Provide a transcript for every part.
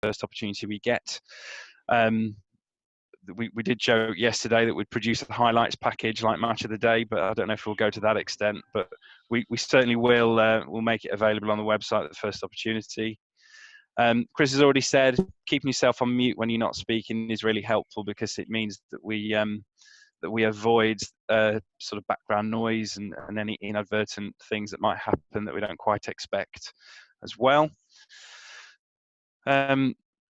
first opportunity we get. We did joke yesterday that we'd produce a highlights package like Match of the Day, but I don't know if we'll go to that extent. But we certainly will. We'll make it available on the website at the first opportunity. Chris has already said keeping yourself on mute when you're not speaking is really helpful, because it means that we avoid sort of background noise and any inadvertent things that might happen that we don't quite expect as well.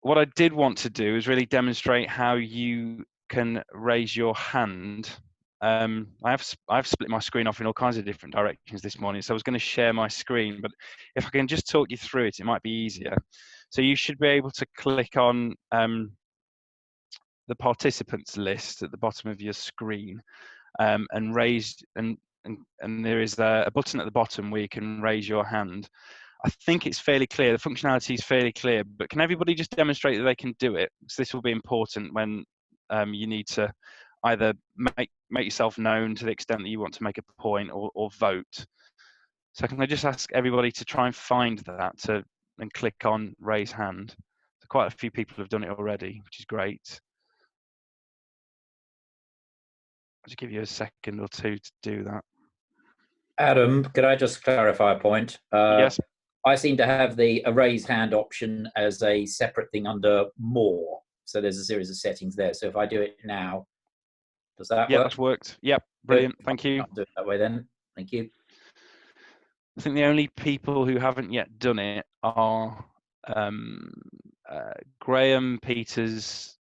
What I did want to do is really demonstrate how you can raise your hand. I've split my screen off in all kinds of different directions this morning, so I was going to share my screen, but if I can just talk you through it, it might be easier. So you should be able to click on the participants list at the bottom of your screen, and raise, and there is a button at the bottom where you can raise your hand. I think it's fairly clear, the functionality is fairly clear, but can everybody just demonstrate that they can do it? So this will be important when you need to either make yourself known to the extent that you want to make a point, or vote. So can I just ask everybody to try and find that and click on raise hand? So quite a few people have done it already, which is great. I'll just give you a second or two to do that. Adam, could I just clarify a point? Yes. I seem to have the raise hand option as a separate thing under more. So there's a series of settings there. So if I do it now, does that work? Yeah, that's worked. Yep, brilliant. Thank you. I'll do it that way then. Thank you. I think the only people who haven't yet done it are Graham, Peters.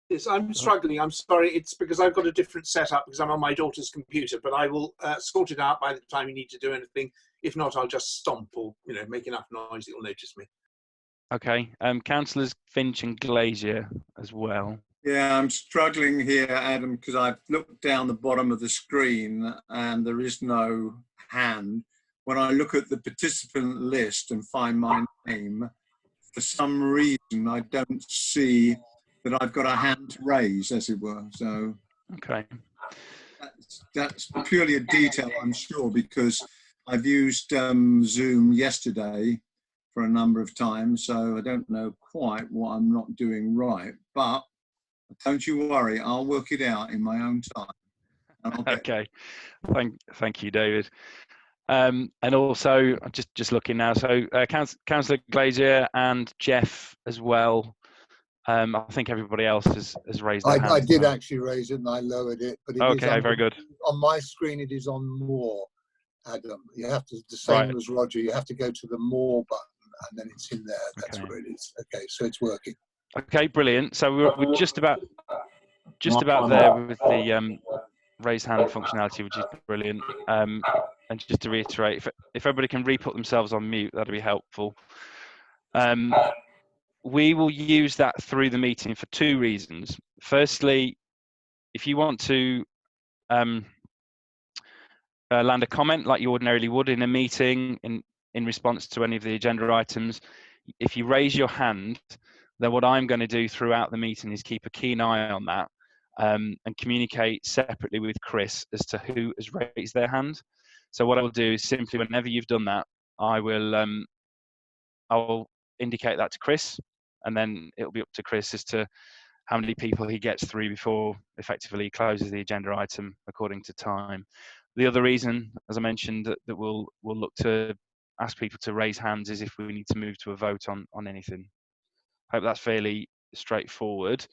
Yes, I'm struggling. I'm sorry. It's because I've got a different setup because I'm on my daughter's computer, but I will sort it out by the time you need to do anything. If not, I'll just stomp or make enough noise that you'll notice me. Okay. Councillors Finch and Glazier as well. Yeah, I'm struggling here, Adam, because I've looked down the bottom of the screen and there is no hand. When I look at the participant list and find my name, for some reason I don't see that I've got a hand to raise, as it were. So okay, that's purely a detail, I'm sure, because I've used Zoom yesterday for a number of times, so I don't know quite what I'm not doing right. But don't you worry, I'll work it out in my own time. Okay, thank you, David. And also, just looking now, so Councillor Glazier and Jeff as well. I think everybody else has raised their hand. I did actually raise it and I lowered it, but it okay, is very good. On my screen, it is on more, Adam. You have to, the same as Roger, you have to go to the more button and then it's in there. That's where it is. Okay, so it's working. Okay, brilliant. So we're just about there with the raise hand functionality, which is brilliant. And just to reiterate, if everybody can re-put themselves on mute, that'd be helpful. We will use that through the meeting for two reasons. Firstly, if you want to land a comment like you ordinarily would in a meeting in response to any of the agenda items, if you raise your hand, then what I'm going to do throughout the meeting is keep a keen eye on that and communicate separately with Chris as to who has raised their hand. So what I will do is simply, whenever you've done that, I'll indicate that to Chris, and then it'll be up to Chris as to how many people he gets through before effectively he closes the agenda item according to time. The other reason, as I mentioned, that we'll look to ask people to raise hands is if we need to move to a vote on anything. I hope that's fairly straightforward.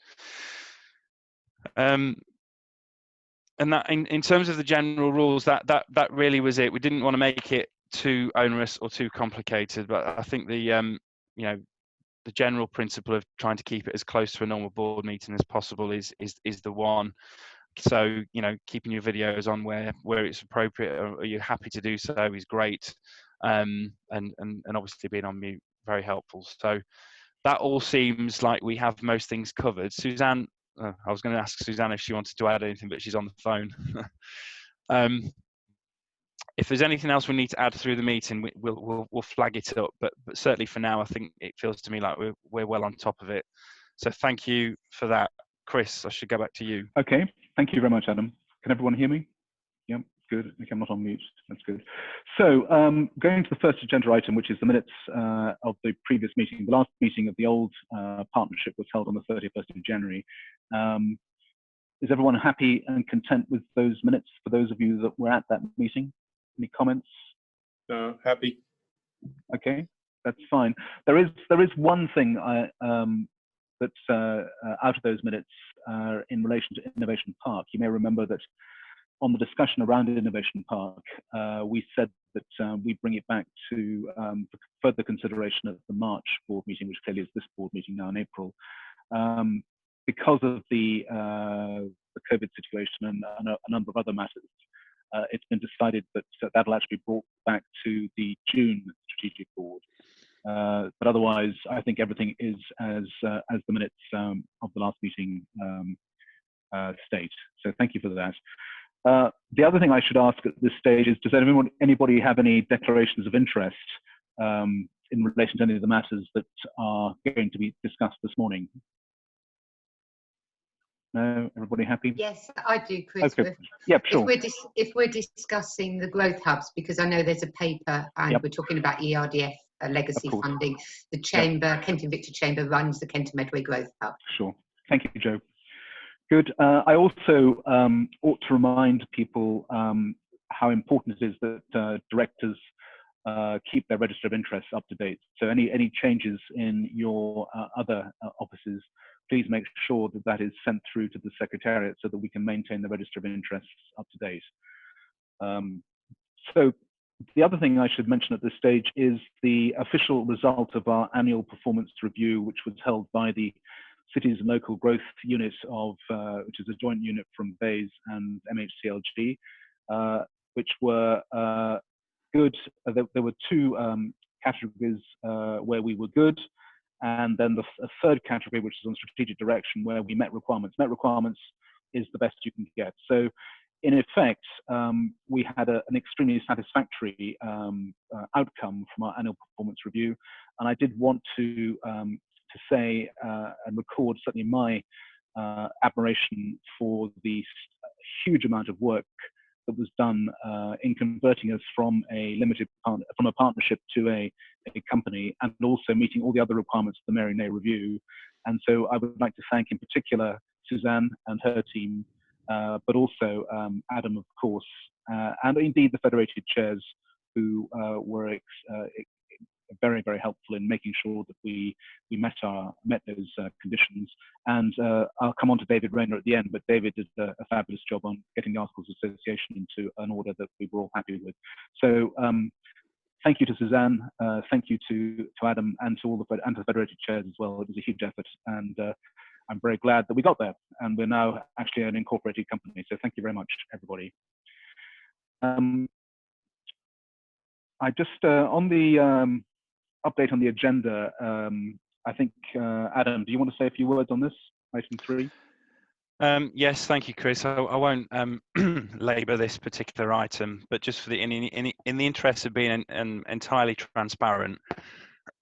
And that in terms of the general rules, that really was it. We didn't want to make it too onerous or too complicated, but I think the the general principle of trying to keep it as close to a normal board meeting as possible is the one. So keeping your videos on where it's appropriate, or you're happy to do so, is great, and obviously being on mute, very helpful. So that all seems like we have most things covered. Suzanne, I was going to ask Suzanne if she wanted to add anything, but she's on the phone. If there's anything else we need to add through the meeting, we'll flag it up. But certainly for now, I think it feels to me like we're well on top of it. So thank you for that, Chris. I should go back to you. Okay, thank you very much, Adam. Can everyone hear me? Yeah. good. Okay, I'm not on mute. That's good. So going to the first agenda item, which is the minutes of the previous meeting. The last meeting of the old partnership was held on the 31st of January. Is everyone happy and content with those minutes for those of you that were at that meeting? Any comments? Happy. Okay, that's fine. There is one thing that's out of those minutes in relation to Innovation Park. You may remember that on the discussion around Innovation Park, we said that we bring it back to further consideration at the March board meeting, which clearly is this board meeting now in April. Because of the COVID situation and a number of other matters, it's been decided that that'll actually be brought back to the June strategic board. But otherwise, I think everything is as the minutes of the last meeting state. So thank you for that. The other thing I should ask at this stage is, does anybody have any declarations of interest in relation to any of the matters that are going to be discussed this morning? No, everybody happy? Yes, I do, Chris. Okay. Yep, sure. If we're discussing the growth hubs, because I know there's a paper and we're talking about ERDF legacy funding, the Chamber, Kent and Victor Chamber runs the Kent and Medway Growth Hub. Sure. Thank you, Joe. Good. I also ought to remind people how important it is that directors keep their register of interests up to date. So any changes in your other offices, please make sure that that is sent through to the Secretariat so that we can maintain the register of interests up to date. So the other thing I should mention at this stage is the official result of our annual performance review, which was held by the Cities and Local Growth Unit of, which is a joint unit from BEIS and MHCLG, which were good. There were two categories where we were good, and then a third category, which is on strategic direction, where we met requirements. Met requirements is the best you can get. So in effect, we had an extremely satisfactory outcome from our annual performance review, and I did want to say and record certainly my admiration for the huge amount of work that was done in converting us from a partnership to a company, and also meeting all the other requirements of the Mary Nay review. And so I would like to thank in particular Suzanne and her team, but also Adam, of course, and indeed the federated chairs, who were very, very helpful in making sure that we met those conditions. And I'll come on to David Rayner at the end, but David did a fabulous job on getting the Articles of Association into an order that we were all happy with. So thank you to Suzanne, thank you to Adam, and to all the federated chairs as well. It was a huge effort, and I'm very glad that we got there, and we're now actually an incorporated company. So thank you very much, everybody. I just on the update on the agenda, I think, Adam, do you want to say a few words on this, item 3? Yes, thank you, Chris. I won't labour this particular item, but just for in the interest of being entirely transparent,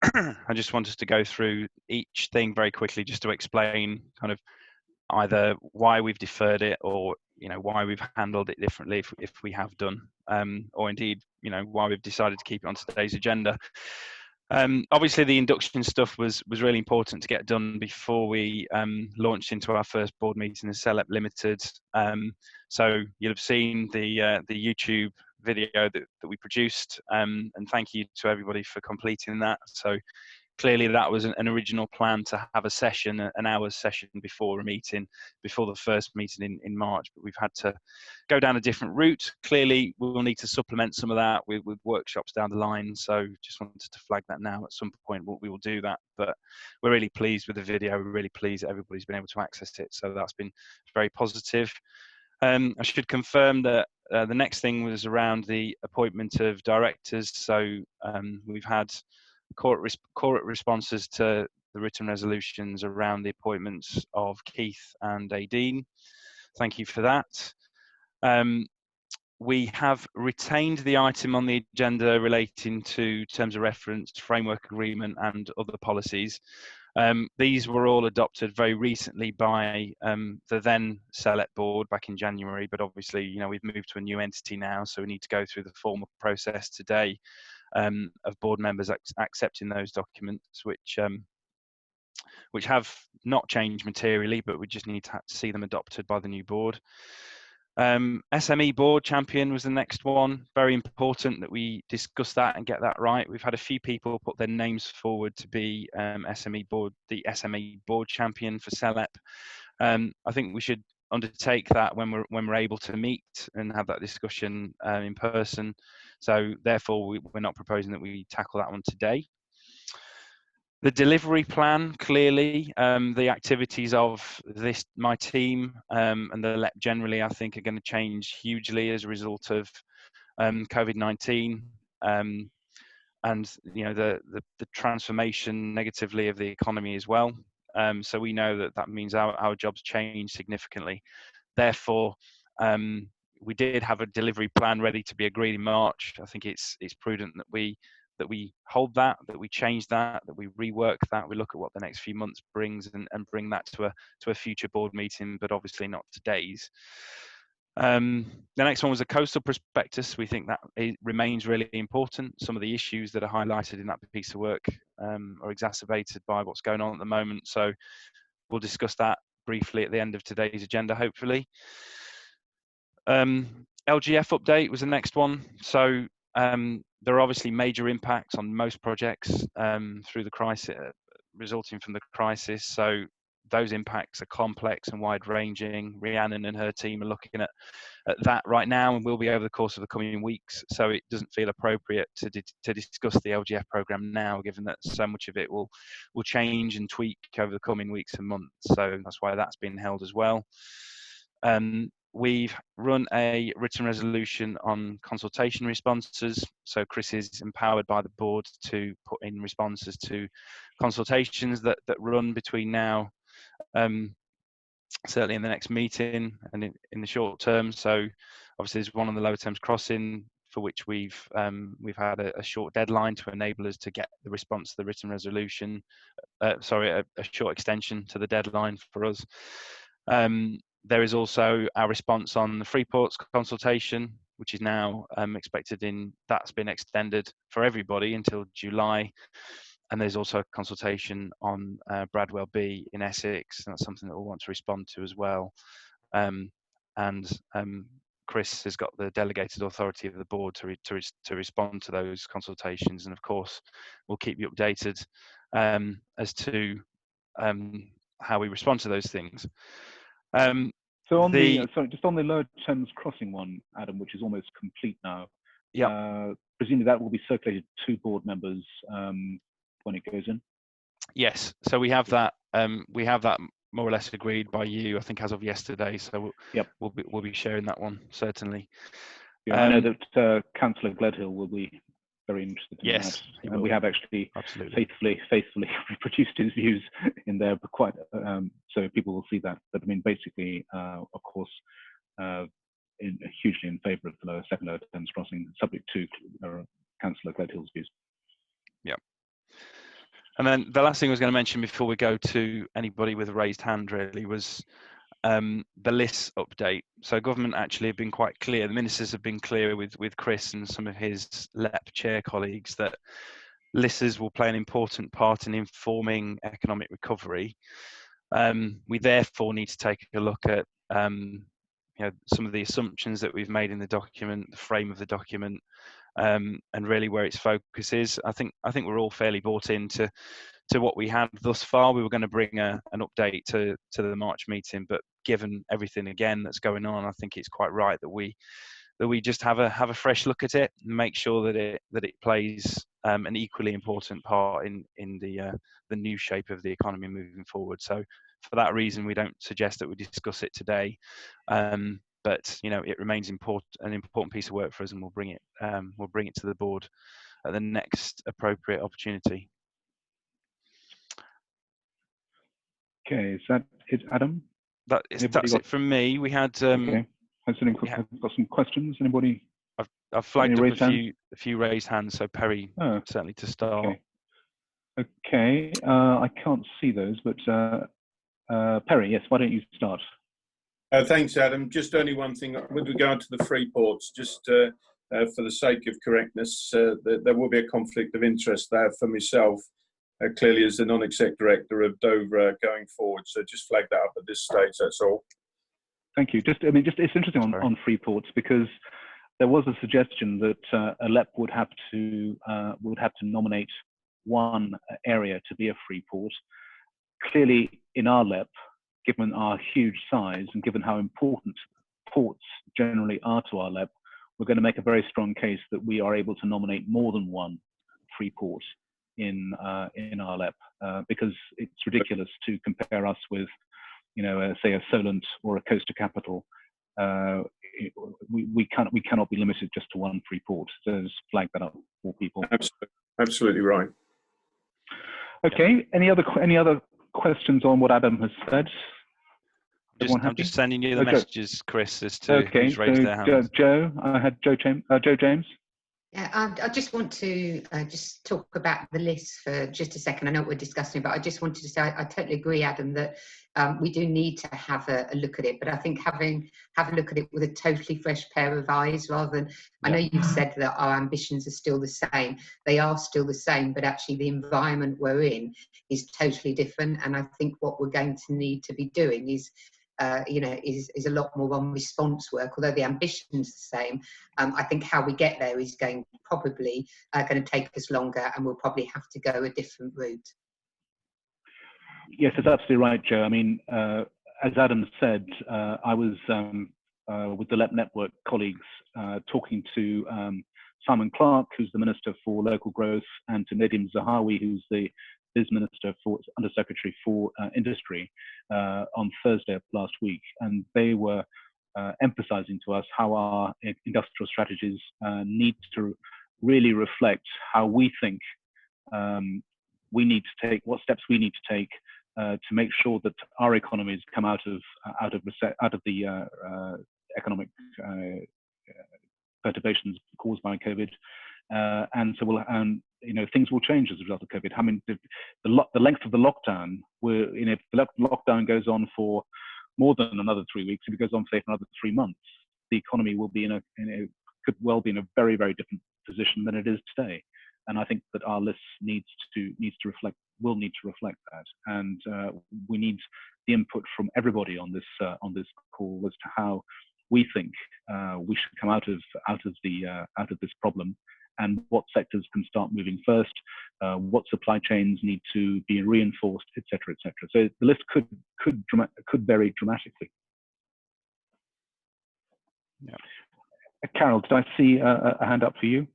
I just want us to go through each thing very quickly, just to explain kind of either why we've deferred it, or why we've handled it differently if we have done, or indeed why we've decided to keep it on today's agenda. Obviously, the induction stuff was really important to get done before we launched into our first board meeting as CELEP Limited. So you'll have seen the YouTube video that we produced, and thank you to everybody for completing that. So clearly that was an original plan to have a session, an hour's session before a meeting, before the first meeting in March, but we've had to go down a different route. Clearly we'll need to supplement some of that with workshops down the line, so just wanted to flag that now. At some point we will do that, but we're really pleased with the video. We're really pleased that everybody's been able to access it, so that's been very positive. I should confirm that the next thing was around the appointment of directors. So we've had court responses to the written resolutions around the appointments of Keith and Aideen. Thank you for that. We have retained the item on the agenda relating to terms of reference, framework agreement and other policies. These were all adopted very recently by the then Select board back in January, but obviously, you know, we've moved to a new entity now, so we need to go through the formal process today of board members accepting those documents, which have not changed materially, but we just need to see them adopted by the new board. SME board champion was the next one. Very important that we discuss that and get that right. We've had a few people put their names forward to be the SME board champion for CELEP. I think we should undertake that when we're able to meet and have that discussion in person. So therefore, we're not proposing that we tackle that one today. The delivery plan, clearly, the activities of my team and the LEP generally, I think, are going to change hugely as a result of COVID-19 and you know the transformation negatively of the economy as well. So we know that means our jobs change significantly. Therefore, we did have a delivery plan ready to be agreed in March. I think it's prudent that we hold that we change that we rework that, we look at what the next few months brings and bring that to a future board meeting, but obviously not today's. The next one was a coastal prospectus. We think that it remains really important. Some of the issues that are highlighted in that piece of work are exacerbated by what's going on at the moment. So we'll discuss that briefly at the end of today's agenda, hopefully. LGF update was the next one. So there are obviously major impacts on most projects through the crisis, resulting from the crisis. So those impacts are complex and wide-ranging. Rhiannon and her team are looking at that right now and will be over the course of the coming weeks. So it doesn't feel appropriate to discuss the LGF programme now, given that so much of it will change and tweak over the coming weeks and months. So that's why that's been held as well. We've run a written resolution on consultation responses. So Chris is empowered by the board to put in responses to consultations that run between now, certainly in the next meeting and in the short term. So obviously there's one on the Lower Thames Crossing for which we've had a short deadline to enable us to get the response to the written resolution. A short extension to the deadline for us. There is also our response on the Freeports consultation, which is now expected that's been extended for everybody until July. And there's also a consultation on Bradwell B in Essex. And that's something that we'll want to respond to as well. Chris has got the delegated authority of the board to respond to those consultations. And of course, we'll keep you updated as to how we respond to those things. So on just on the Lower Thames Crossing one, Adam, which is almost complete now. Yeah. Presumably that will be circulated to board members when it goes in. Yes. So we have that. We have that more or less agreed by you, I think, as of yesterday. So we'll be sharing that one certainly. Yeah, I know that Councillor Gledhill will be very interested in that. And we have actually faithfully reproduced his views in there, but quite so people will see that. But I mean, basically, of course, hugely in favour of the second Lower Thames Crossing, subject to Councillor Gledhill's views. Yeah. And then the last thing I was going to mention before we go to anybody with a raised hand really was the LIS update. So government actually have been quite clear, the ministers have been clear with Chris and some of his LEP chair colleagues that LISs will play an important part in informing economic recovery. We therefore need to take a look at some of the assumptions that we've made in the document, the frame of the document, and really where its focus is. I think we're all fairly bought into what we had thus far. We were going to bring an update to the March meeting, but given everything again that's going on, I think it's quite right that we just have a fresh look at it and make sure that it plays an equally important part in the new shape of the economy moving forward. So for that reason, we don't suggest that we discuss it today. But it remains an important piece of work for us, and we'll bring it to the board at the next appropriate opportunity. Okay, is that it, Adam? That's it from me. We had okay. Has anyone got some questions? Anybody? I've flagged up a few raised hands. So Perry, certainly to start. Okay, I can't see those, but Perry, yes, why don't you start? Thanks, Adam. Just only one thing with regard to the free ports, just for the sake of correctness, there will be a conflict of interest there for myself, clearly as the non-exec director of Dover going forward. So just flag that up at this stage, that's all. Thank you. Just it's interesting on free ports, because there was a suggestion that ALEP would have to nominate one area to be a free port. Clearly, in our LEP, given our huge size and given how important ports generally are to our LEP, we're going to make a very strong case that we are able to nominate more than one free port in our LEP, because it's ridiculous to compare us with, say a Solent or a Coastal Capital. We cannot be limited just to one free port. So just flag that up for people. Absolutely right. Okay. Any other questions on what Adam has said? I'm just sending you the messages, Chris, as to who's raised their hands. Joe, I had Joe James. Yeah, I just want to just talk about the list for just a second. I know what we're discussing, but I just wanted to say I totally agree, Adam, that we do need to have a look at it. But I think have a look at it with a totally fresh pair of eyes, rather than, I know you've said that our ambitions are still the same. They are still the same, but actually the environment we're in is totally different. And I think what we're going to need to be doing is a lot more on response work, although the ambition's the same. I think how we get there is going to take us longer, and we'll probably have to go a different route. Yes, that's absolutely right, Joe. I mean, as Adam said, I was with the LEP Network colleagues talking to Simon Clark, who's the Minister for Local Growth, and to Nadim Zahawi, who's the Biz Minister for Undersecretary for Industry, on Thursday of last week, and they were emphasizing to us how our industrial strategies need to really reflect how we think we need to take, what steps we need to take to make sure that our economies come out of the economic perturbations caused by COVID, and so things will change as a result of COVID. I mean, the length of the lockdown, if the lockdown goes on for more than another 3 weeks, if it goes on say for another 3 months, the economy will be could well be in a very, very different position than it is today. And I think that our list will need to reflect that, and we need the input from everybody on this call as to how we think we should come out of this problem, and what sectors can start moving first, what supply chains need to be reinforced, etc., etc. So the list could vary dramatically. Yeah. Carol, did I see a hand up for you?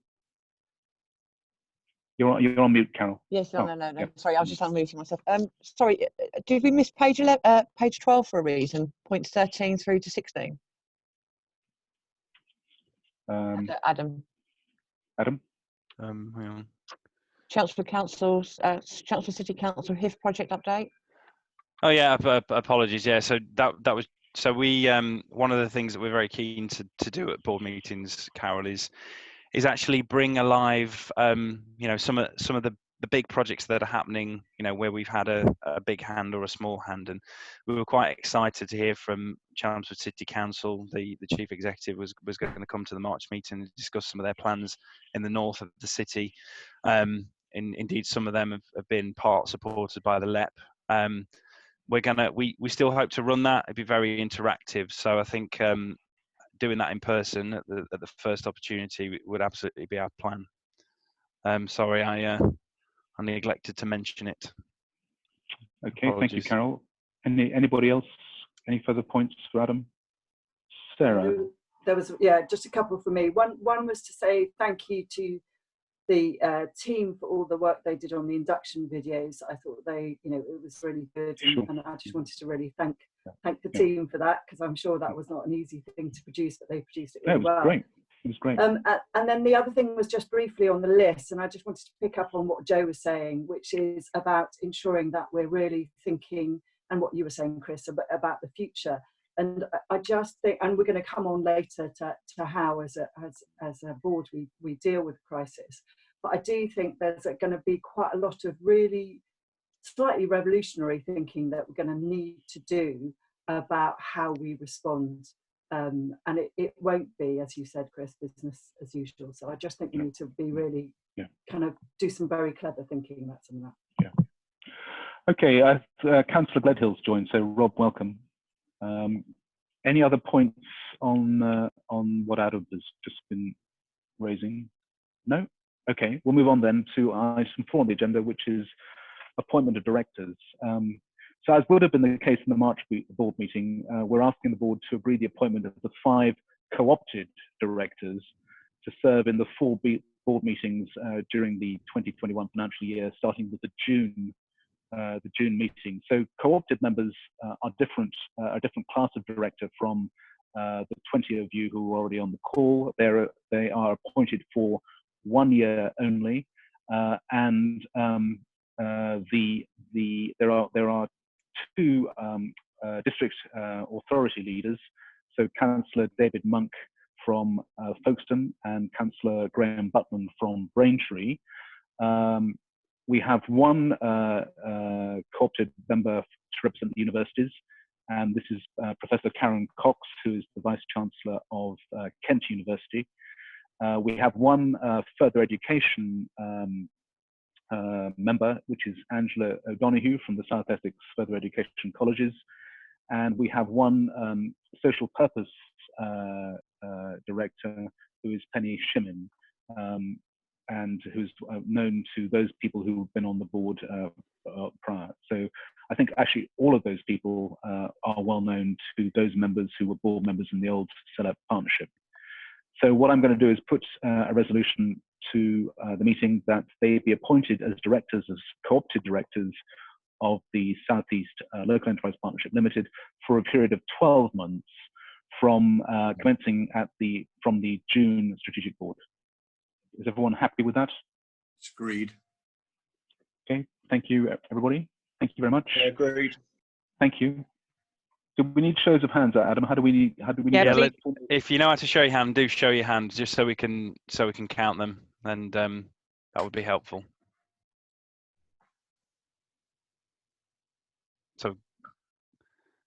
You're on mute, Carol. Yes, no. Yeah. Sorry, I was just unmuting myself. Sorry, did we miss page 12 for a reason? Points 13 through to 16. Adam. Hang on. Chelmsford Council's Chelmsford City Council HIF project update. Oh yeah, apologies. Yeah, so that was. So we one of the things that we're very keen to do at board meetings, Carol, is actually bring alive some of the big projects that are happening, where we've had a big hand or a small hand. And we were quite excited to hear from Chelmsford City Council. The chief executive was going to come to the March meeting and discuss some of their plans in the north of the city. Indeed, some of them have been part supported by the LEP. We still hope to run that. It'd be very interactive. So I think doing that in person at the first opportunity would absolutely be our plan. Sorry, I neglected to mention it. Okay, Apologies. Thank you, Carol. Anybody else? Any further points for Adam? Sarah? There was, just a couple for me. One was to say thank you to the team for all the work they did on the induction videos. I thought it was really good, and I just wanted to really thank the team for that, because I'm sure that was not an easy thing to produce, but they produced it really well. Great. It was great. And then the other thing was just briefly on the list, and I just wanted to pick up on what Joe was saying, which is about ensuring that we're really thinking, and what you were saying, Chris, about the future. And I just think, and we're going to come on later to how as a board we deal with crisis, But I do think there's going to be quite a lot of really slightly revolutionary thinking that we're going to need to do about how we respond. And it won't be, as you said, Chris, business as usual. So I just think we need to be really kind of do some very clever thinking about some of that. Yeah. Okay, Councillor Gledhill's joined, so Rob, welcome. Any other points on what Adam has just been raising? No? Okay, we'll move on then to item 4 on the agenda, which is appointment of directors. So as would have been the case in the March board meeting, we're asking the board to agree the appointment of the 5 co-opted directors to serve in the 4 board meetings during the 2021 financial year, starting with the June meeting. So co-opted members are a different class of director from the 20 of you who are already on the call. They are appointed for 1 year only, and there are 2 district authority leaders, so Councillor David Monk from Folkestone and Councillor Graham Butland from Braintree. We have 1 co-opted member to represent the universities, and this is Professor Karen Cox, who is the Vice Chancellor of Kent University. We have 1 further education member, which is Angela O'Donoghue from the South Essex Further Education Colleges, and we have 1 social purpose director, who is Penny Shimin, and who's known to those people who've been on the board prior. So I think actually all of those people are well known to those members who were board members in the old CELEP partnership. So what I'm going to do is put a resolution to the meeting that they be appointed as directors, as co-opted directors of the South East Local Enterprise Partnership Limited for a period of 12 months from commencing from the June strategic board. Is everyone happy with that? It's agreed. Okay, thank you, everybody. Thank you very much. Yeah, agreed. Thank you. Do we need shows of hands, Adam? How do we Yeah, if you know how to show your hand, do show your hand, just so we can count them, and that would be helpful. So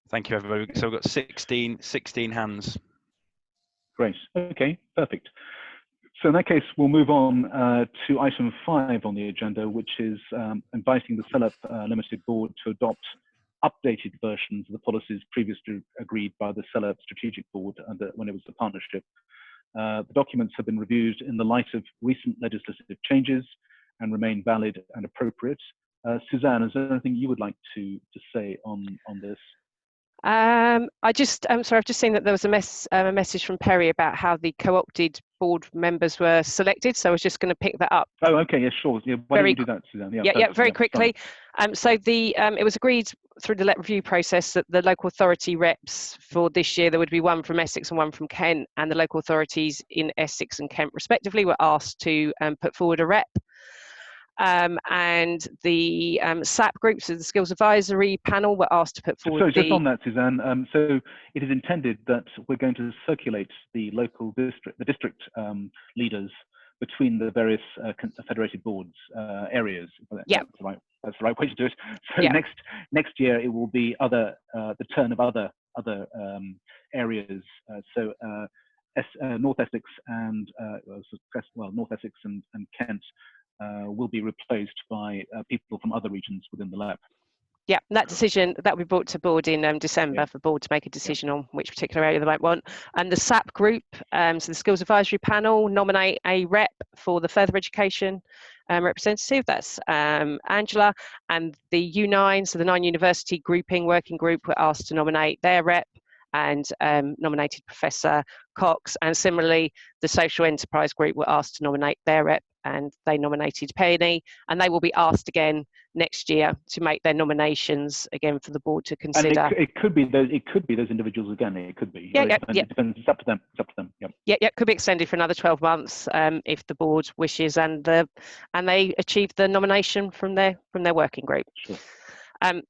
thank you, everybody. So we've got 16 hands. Great. Okay, perfect. So in that case, we'll move on to item 5 on the agenda, which is inviting the CELEP Limited Board to adopt updated versions of the policies previously agreed by the CELEP Strategic Board when it was a partnership. The documents have been reviewed in the light of recent legislative changes and remain valid and appropriate. Suzanne, is there anything you would like to say on this? I'm sorry, I've just seen that there was a message from Perry about how the co-opted board members were selected, so I was just going to pick that up. Oh, okay, yeah, sure. Yeah, why don't you do that, Suzanne? Yeah, very quickly. So it was agreed through the review process that the local authority reps for this year, there would be 1 from Essex and 1 from Kent, and the local authorities in Essex and Kent respectively were asked to put forward a rep. And the SAP groups, so the Skills Advisory Panel, were asked to put forward. So just on that, Suzanne, so it is intended that we're going to circulate the local district leaders between the various federated boards areas. Yeah, that's the right way to do it. So yeah. next year it will be the turn of other areas. So North Essex and North Essex and Kent will be replaced by people from other regions within the lab. Yeah, that decision that will be brought to board in December for board to make a decision on which particular area they might want. And the SAP group, so the Skills Advisory Panel, nominate a rep for the further education representative. That's Angela. And the U9, so the 9 university working group, were asked to nominate their rep and nominated Professor Cox. And similarly, the Social Enterprise group were asked to nominate their rep and they nominated Penny, and they will be asked again next year to make their nominations again for the board to consider. And it could be those individuals again. It could be. Yeah. It depends. It's up to them. It's up to them. Yep. Yeah. It could be extended for another 12 months if the board wishes, and they achieve the nomination from their working group. Sure.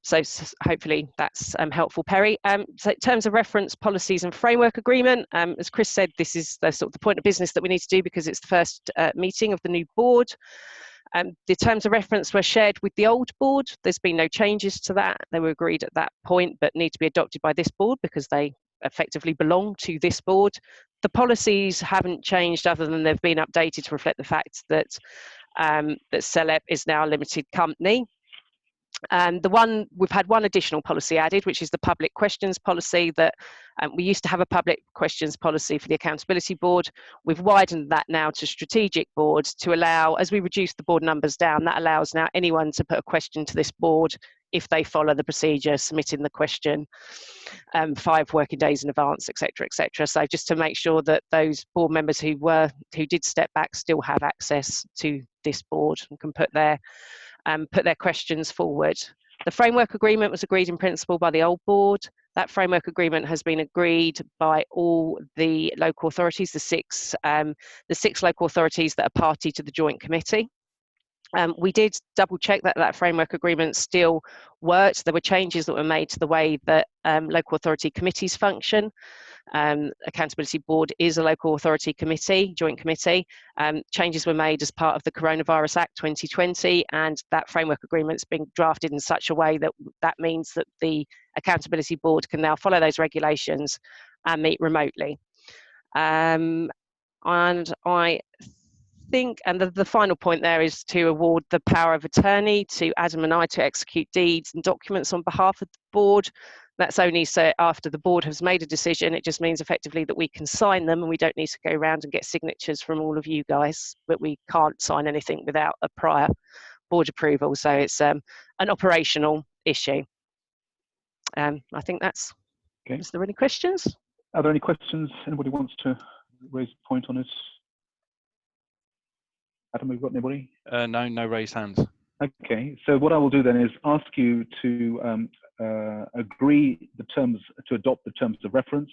So hopefully that's helpful, Perry. So in terms of reference policies and framework agreement, as Chris said, this is the sort of the point of business that we need to do because it's the first meeting of the new board. The terms of reference were shared with the old board. There's been no changes to that. They were agreed at that point, but need to be adopted by this board because they effectively belong to this board. The policies haven't changed other than they've been updated to reflect the fact that that CELEP is now a limited company. We've had one additional policy added, which is the public questions policy. That we used to have a public questions policy for the accountability board. We've widened that now to strategic board to allow, as we reduce the board numbers down, that allows now anyone to put a question to this board if they follow the procedure, submitting the question 5 working days in advance, etc., etc. So just to make sure that those board members who did step back still have access to this board and can put their questions forward. The framework agreement was agreed in principle by the old board. That framework agreement has been agreed by all the local authorities, the six local authorities that are party to the joint committee. We did double check that that framework agreement still worked. There were changes that were made to the way that local authority committees function. Accountability Board is a local authority committee, joint committee. Changes were made as part of the Coronavirus Act 2020, and that framework agreement's been drafted in such a way that that means that the Accountability Board can now follow those regulations and meet remotely. And I think, and the final point there is to award the power of attorney to Adam and I to execute deeds and documents on behalf of the board. That's only so after the board has made a decision. It just means effectively that we can sign them and we don't need to go around and get signatures from all of you guys, but we can't sign anything without a prior board approval. So it's an operational issue. I think that's, okay. Is there any questions? Are there any questions? Anybody wants to raise a point on this? Adam, have we got anybody? No raised hands. Okay, so what I will do then is ask you to agree the terms, to adopt the terms of reference,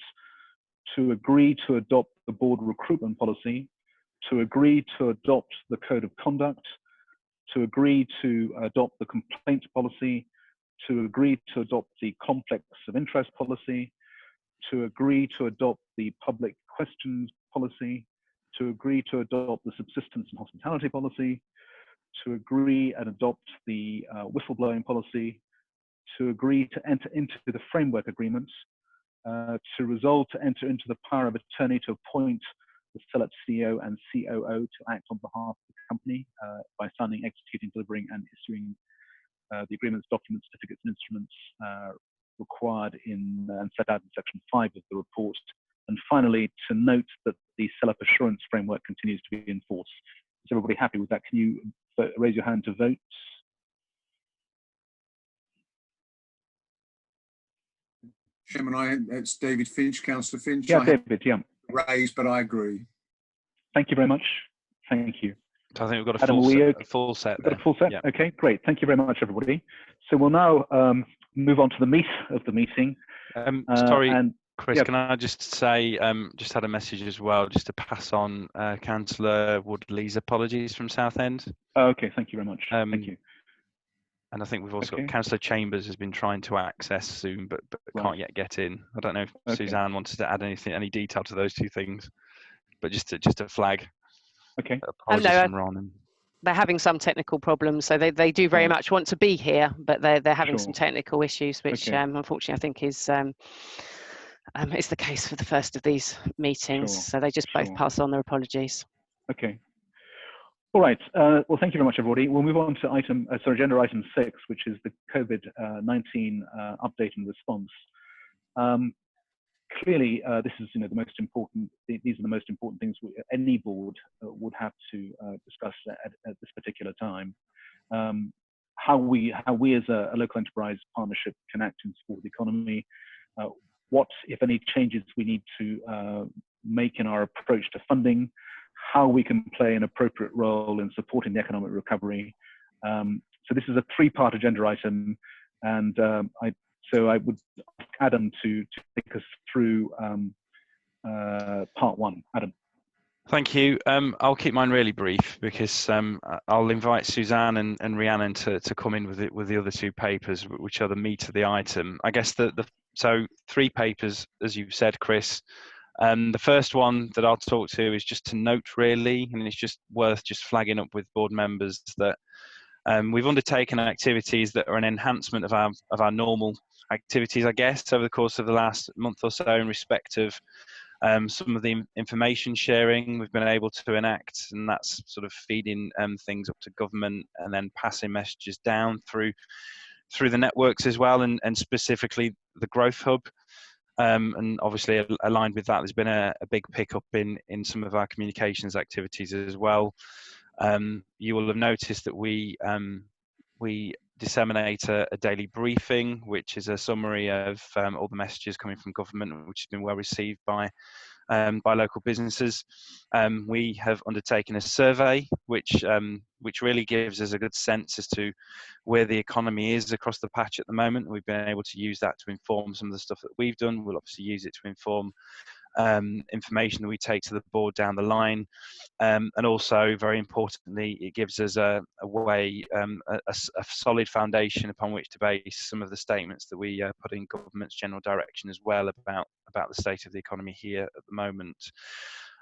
to agree to adopt the board recruitment policy, to agree to adopt the code of conduct, to agree to adopt the complaint policy, to agree to adopt the conflicts of interest policy, to agree to adopt the public questions policy, to agree to adopt the subsistence and hospitality policy, to agree and adopt the whistleblowing policy, to agree to enter into the framework agreements, to resolve to enter into the power of attorney to appoint the CELEP CEO and COO to act on behalf of the company by signing, executing, delivering and issuing the agreements, documents, certificates and instruments required in and set out in section 5 of the report. And finally, to note that the CELEP assurance framework continues to be enforced. Is everybody happy with that? Can you raise your hand to vote? Chairman, it's David Finch, Councillor Finch. Yeah, David, yeah. Raised, but I agree. Thank you very much. Thank you. So I think we've got a Adam, full set. okay? A full set. Got a full set? Yeah. Okay, great. Thank you very much, everybody. So we'll now move on to the meat of the meeting. Sorry, and, Chris, yeah. can I just say, just had a message as well, just to pass on Councillor Woodley's apologies from Southend. Okay, thank you very much. Thank you. And I think we've also Okay. got Councillor Chambers has been trying to access Zoom, but Right. can't yet get in. I don't know if Okay. Suzanne wanted to add any detail to those two things, but just to flag. Okay. Apologies no, from Ron. And They're having some technical problems, so they do very Right. much want to be here, but they're having some Sure. technical issues, which Okay. unfortunately I think is the case for the first of these meetings. Sure. So they just both Sure. pass on their apologies. Okay. All right. Well, thank you very much, everybody. We'll move on to agenda item 6, which is the COVID-19 update and response. Clearly, this is the most important. These are the most important things any board would have to discuss at this particular time. How we as a local enterprise partnership can act in support of the economy. What, if any, changes we need to make in our approach to funding. How we can play an appropriate role in supporting the economic recovery. So this is a 3-part agenda item, and I would ask Adam to take us through part 1. Adam. Thank you. I'll keep mine really brief because I'll invite Suzanne and Rhiannon to come in with the other two papers, which are the meat of the item. I guess so 3 papers, as you've said, Chris. The first one that I'll talk to is just to note, really, and it's just worth just flagging up with board members that we've undertaken activities that are an enhancement of our normal activities, I guess, over the course of the last month or so in respect of some of the information sharing we've been able to enact, and that's sort of feeding things up to government and then passing messages down through the networks as well, and specifically the Growth Hub. And obviously aligned with that, there's been a big pickup in some of our communications activities as well. You will have noticed that we disseminate a daily briefing, which is a summary of all the messages coming from government, which has been well received by local businesses. We have undertaken a survey, which really gives us a good sense as to where the economy is across the patch at the moment. We've been able to use that to inform some of the stuff that we've done. We'll obviously use it to inform information that we take to the board down the line, and also very importantly, it gives us a way, a solid foundation upon which to base some of the statements that we put in government's general direction as well about the state of the economy here at the moment.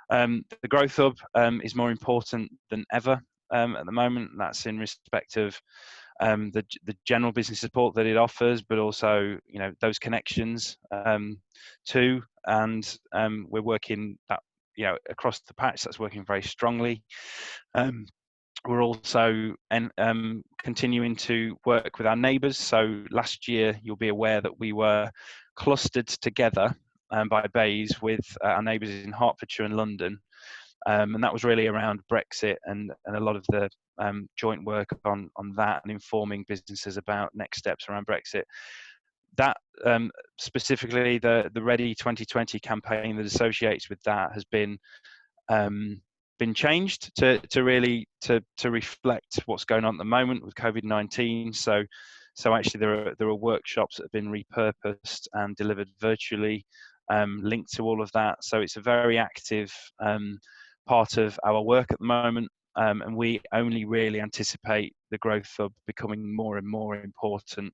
The Growth Hub is more important than ever at the moment. That's in respect of the general business support that it offers, but also those connections too. And we're working that across the patch. That's working very strongly. We're also continuing to work with our neighbours. So last year, you'll be aware that we were clustered together by BEIS with our neighbours in Hertfordshire and London. And that was really around Brexit and a lot of the joint work on that and informing businesses about next steps around Brexit. That specifically the Ready 2020 campaign that associates with that has been changed to really reflect what's going on at the moment with COVID-19. So actually there are workshops that have been repurposed and delivered virtually, linked to all of that. So it's a very active part of our work at the moment, and we only really anticipate the Growth Hub becoming more and more important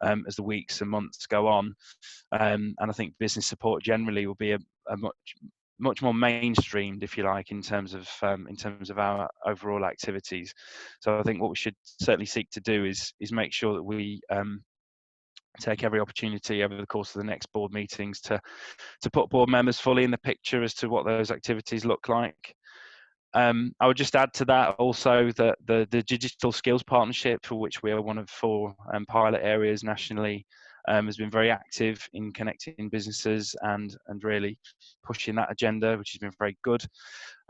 as the weeks and months go on, and I think business support generally will be a much more mainstreamed, if you like, in terms of our overall activities. So I think what we should certainly seek to do is make sure that we take every opportunity over the course of the next board meetings to put board members fully in the picture as to what those activities look like. I would just add to that also that the Digital Skills Partnership, for which we are one of 4 pilot areas nationally, has been very active in connecting businesses and really pushing that agenda, which has been very good.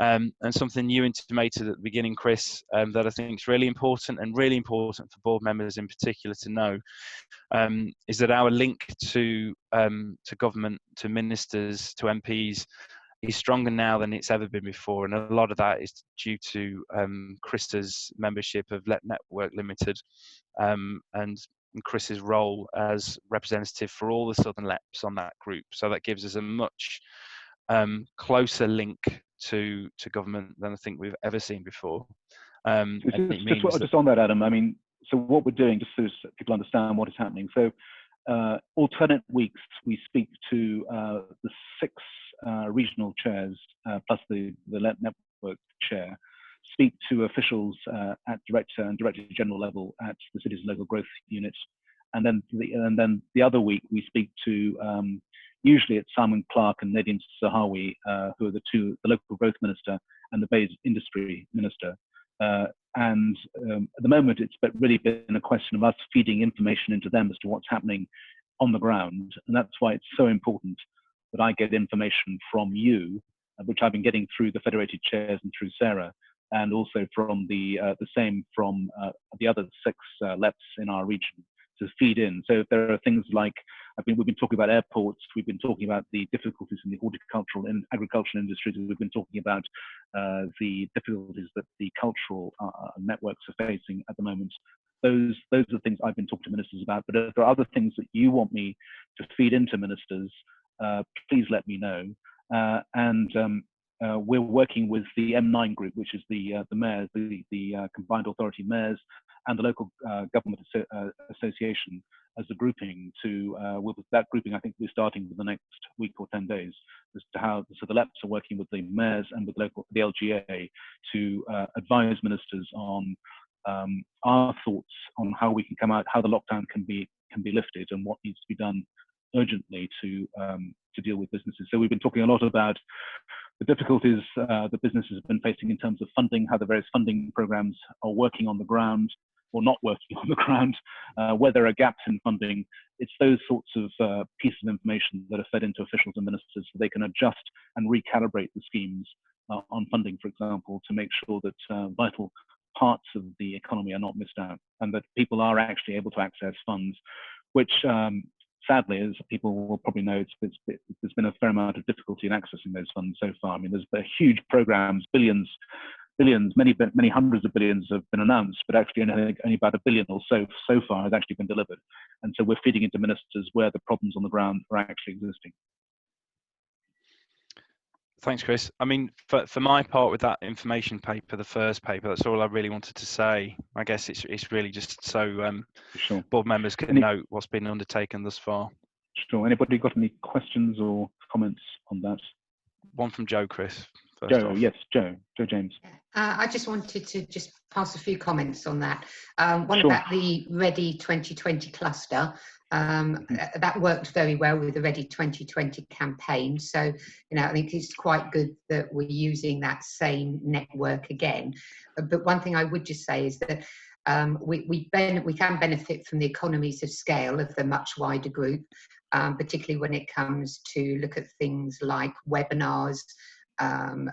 And something you intimated at the beginning, Chris, that I think is really important for board members in particular to know, is that our link to government, to ministers, to MPs, is stronger now than it's ever been before, and a lot of that is due to Chris's membership of Let Network Limited, and Chris's role as representative for all the Southern LEPs on that group. So that gives us a much closer link to government than I think we've ever seen before. Just on that, Adam, I mean, so what we're doing, just so people understand what is happening. So alternate weeks, we speak to the 6 regional chairs, plus the Let Network chair, speak to officials at director and director general level at the city's local growth unit, and then the other week we speak to usually it's Simon Clark and Nadine Zahawi, who are the local growth minister and the BEIS industry minister. And at the moment, it's really been a question of us feeding information into them as to what's happening on the ground, and that's why it's so important that I get information from you, which I've been getting through the federated chairs and through Sarah, and also from the same from the other 6 LEPs in our region to feed in. So if there are things like, we've been talking about airports, we've been talking about the difficulties in the horticultural and agricultural industries, we've been talking about the difficulties that the cultural networks are facing at the moment. Those are the things I've been talking to ministers about. But if there are other things that you want me to feed into ministers, please let me know. And we're working with the M9 group, which is the mayors, the combined authority mayors, and the local government association as a grouping with that grouping. I think we're starting with the next week or 10 days as to how. So the LEPs are working with the mayors and with the LGA to advise ministers on our thoughts on how we can come out, how the lockdown can be lifted, and what needs to be done urgently to deal with businesses. So we've been talking a lot about the difficulties that businesses have been facing in terms of funding, how the various funding programs are working on the ground or not working on the ground, where there are gaps in funding. It's those sorts of pieces of information that are fed into officials and ministers so they can adjust and recalibrate the schemes on funding, for example, to make sure that vital parts of the economy are not missed out, and that people are actually able to access funds, which sadly, as people will probably know, there's been a fair amount of difficulty in accessing those funds so far. I mean, there's been huge programs, billions, many hundreds of billions have been announced, but actually only about $1 billion or so far has actually been delivered. And so we're feeding into ministers where the problems on the ground are actually existing. Thanks, Chris. I mean, for my part with that information paper, the first paper, that's all I really wanted to say. I guess it's really just so sure. board members can note what's been undertaken thus far. Sure. Anybody got any questions or comments on that? One from Joe, Chris. Joe, yes, Joe James. I just wanted to just pass a few comments on that. One Sure. about the Ready 2020 cluster. That worked very well with the Ready 2020 campaign. So, I think it's quite good that we're using that same network again. But one thing I would just say is that we can benefit from the economies of scale of the much wider group, particularly when it comes to look at things like webinars,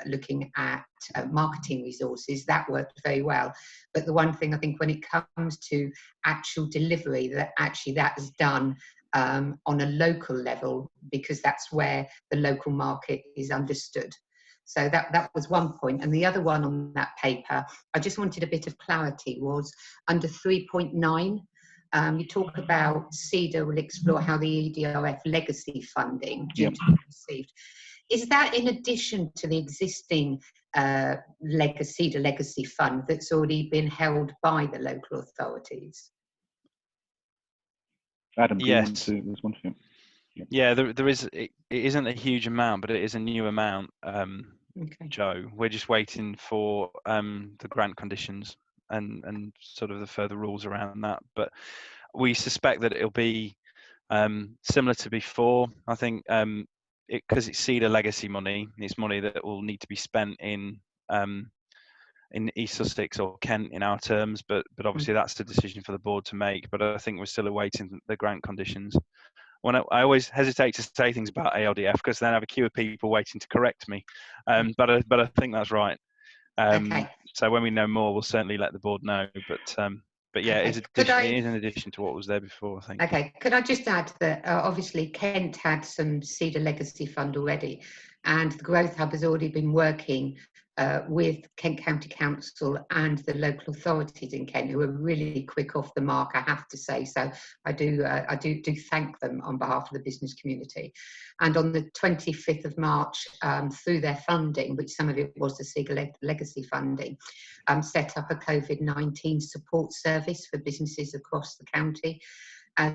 looking at marketing resources. That worked very well. But the one thing I think when it comes to actual delivery, that is done on a local level, because that's where the local market is understood. So that was one point. And the other one on that paper, I just wanted a bit of clarity, was under 3.9. You talk about CEDA will explore how the EDRF legacy funding due to be received. Is that in addition to the existing CEDA legacy fund that's already been held by the local authorities? Adam, yes. Yeah, there is. It isn't a huge amount, but it is a new amount. Okay. Joe, we're just waiting for the grant conditions and sort of the further rules around that. But we suspect that it'll be similar to before. I think. Because it's CEDA legacy money, it's money that will need to be spent in East Sussex or Kent in our terms, but obviously that's the decision for the board to make. But I think we're still awaiting the grant conditions. When I always hesitate to say things about ALDF because then I have a queue of people waiting to correct me, but I think that's right. Okay. So when we know more, we'll certainly let the board know. But yeah, Okay. it is in addition to what was there before, I think. Okay, could I just add that obviously Kent had some CEDA legacy fund already, and the Growth Hub has already been working with Kent County Council and the local authorities in Kent, who are really quick off the mark, I have to say. So I do thank them on behalf of the business community. And on the 25th of March, through their funding, which some of it was the CEDA legacy funding, set up a COVID-19 support service for businesses across the county.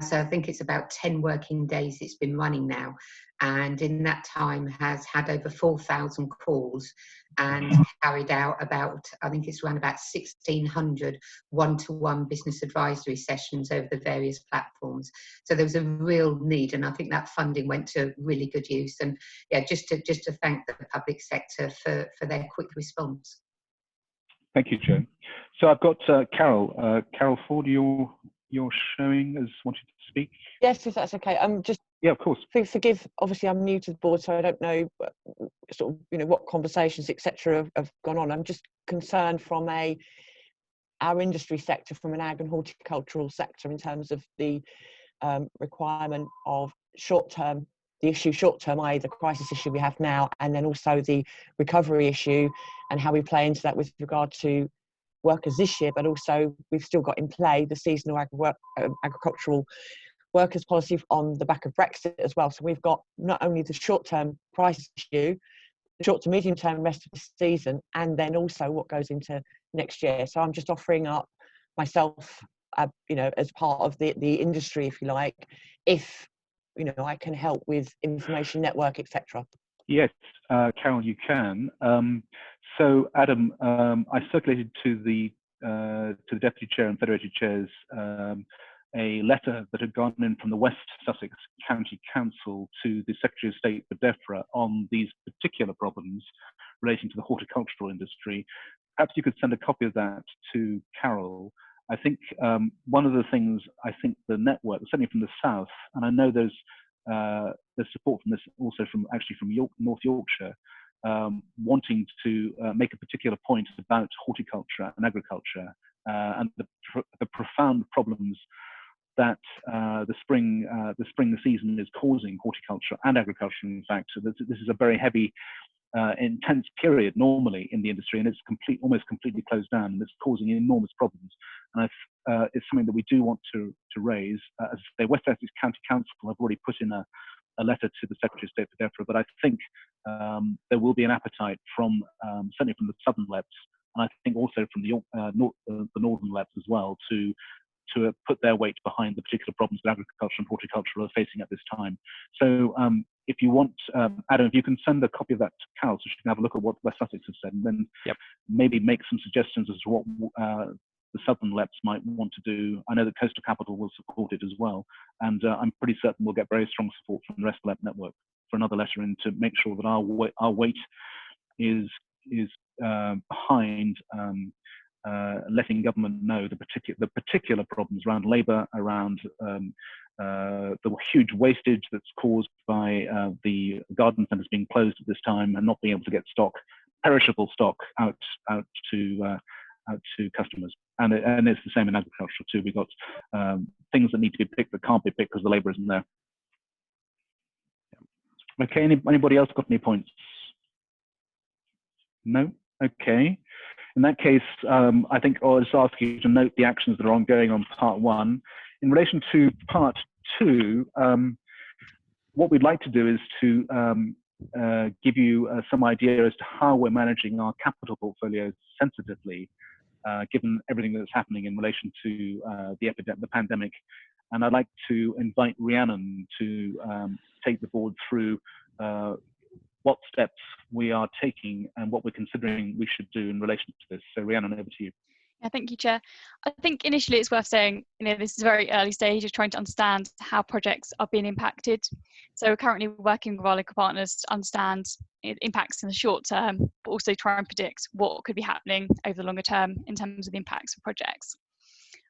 So I think it's about 10 working days it's been running now. And in that time has had over 4,000 calls and carried out about, I think it's around about 1,600 one-to-one business advisory sessions over the various platforms. So there was a real need, and I think that funding went to really good use. And yeah, just to thank the public sector for their quick response. Thank you, Joe. So I've got Carol. Carol Ford, you're showing as wanting to speak. Yes, if that's okay. Yeah, of course. Forgive. Obviously, I'm new to the board, so I don't know sort of what conversations etc. have gone on. I'm just concerned from our industry sector, from an ag and horticultural sector, in terms of the requirement of short-term, i.e. the crisis issue we have now, and then also the recovery issue and how we play into that with regard to workers this year, but also we've still got in play the seasonal agricultural workers policy on the back of Brexit as well. So we've got not only the short-term crisis issue, short to medium term rest of the season, and then also what goes into next year. So I'm just offering up myself, you know, as part of the industry, if you like, if, you know, I can help with information network, etc. Yes, Carol, you can. So Adam, I circulated to the Deputy Chair and Federated Chairs a letter that had gone in from the West Sussex County Council to the Secretary of State for DEFRA on these particular problems relating to the horticultural industry. Perhaps you could send a copy of that to Carol. I think one of the things, I think the network, certainly from the South, and I know there's support from this also from North Yorkshire, wanting to make a particular point about horticulture and agriculture and the profound problems that the spring season is causing horticulture and agriculture. In fact, so this is a very heavy, intense period normally in the industry, and it's almost completely closed down, and it's causing enormous problems. And it's something that we do want to raise. As I say, West Sussex County Council have already put in a letter to the Secretary of State for DEFRA, but I think there will be an appetite from certainly from the southern LEPs, and I think also from the northern LEPs as well, to put their weight behind the particular problems that agriculture and horticulture are facing at this time. So if you want, Adam, if you can send a copy of that to Carol so she can have a look at what West Sussex has said, and then maybe make some suggestions as to what the southern LEPs might want to do. I know that Coastal Capital will support it as well, and I'm pretty certain we'll get very strong support from the rest of the LEP network for another letter in to make sure that our weight is behind letting government know the particular problems around labour, around the huge wastage that's caused by the garden centres being closed at this time and not being able to get perishable stock out to customers. And it's the same in agriculture too. We've got things that need to be picked that can't be picked because the labour isn't there. Okay, anybody else got any points? No? Okay. In that case, I think I'll just ask you to note the actions that are ongoing on part one. In relation to part two, what we'd like to do is to give you some idea as to how we're managing our capital portfolios sensitively, given everything that's happening in relation to the pandemic. And I'd like to invite Rhiannon to take the board through what steps we are taking and what we're considering we should do in relation to this. So Rhiannon, over to you. Yeah, thank you, Chair. I think initially it's worth saying, this is a very early stage of trying to understand how projects are being impacted. So we're currently working with our local partners to understand impacts in the short term, but also try and predict what could be happening over the longer term in terms of the impacts of projects.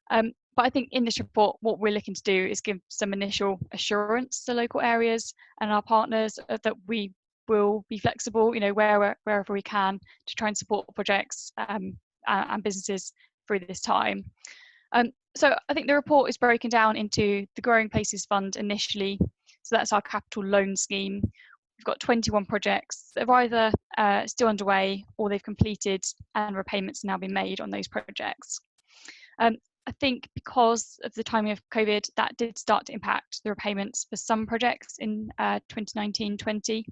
But I think in this report, what we're looking to do is give some initial assurance to local areas and our partners that we will be flexible, wherever we can, to try and support projects and businesses through this time. So I think the report is broken down into the Growing Places Fund initially. So that's our capital loan scheme. We've got 21 projects that are either still underway or they've completed and repayments now been made on those projects. I think because of the timing of COVID, that did start to impact the repayments for some projects in 2019-20.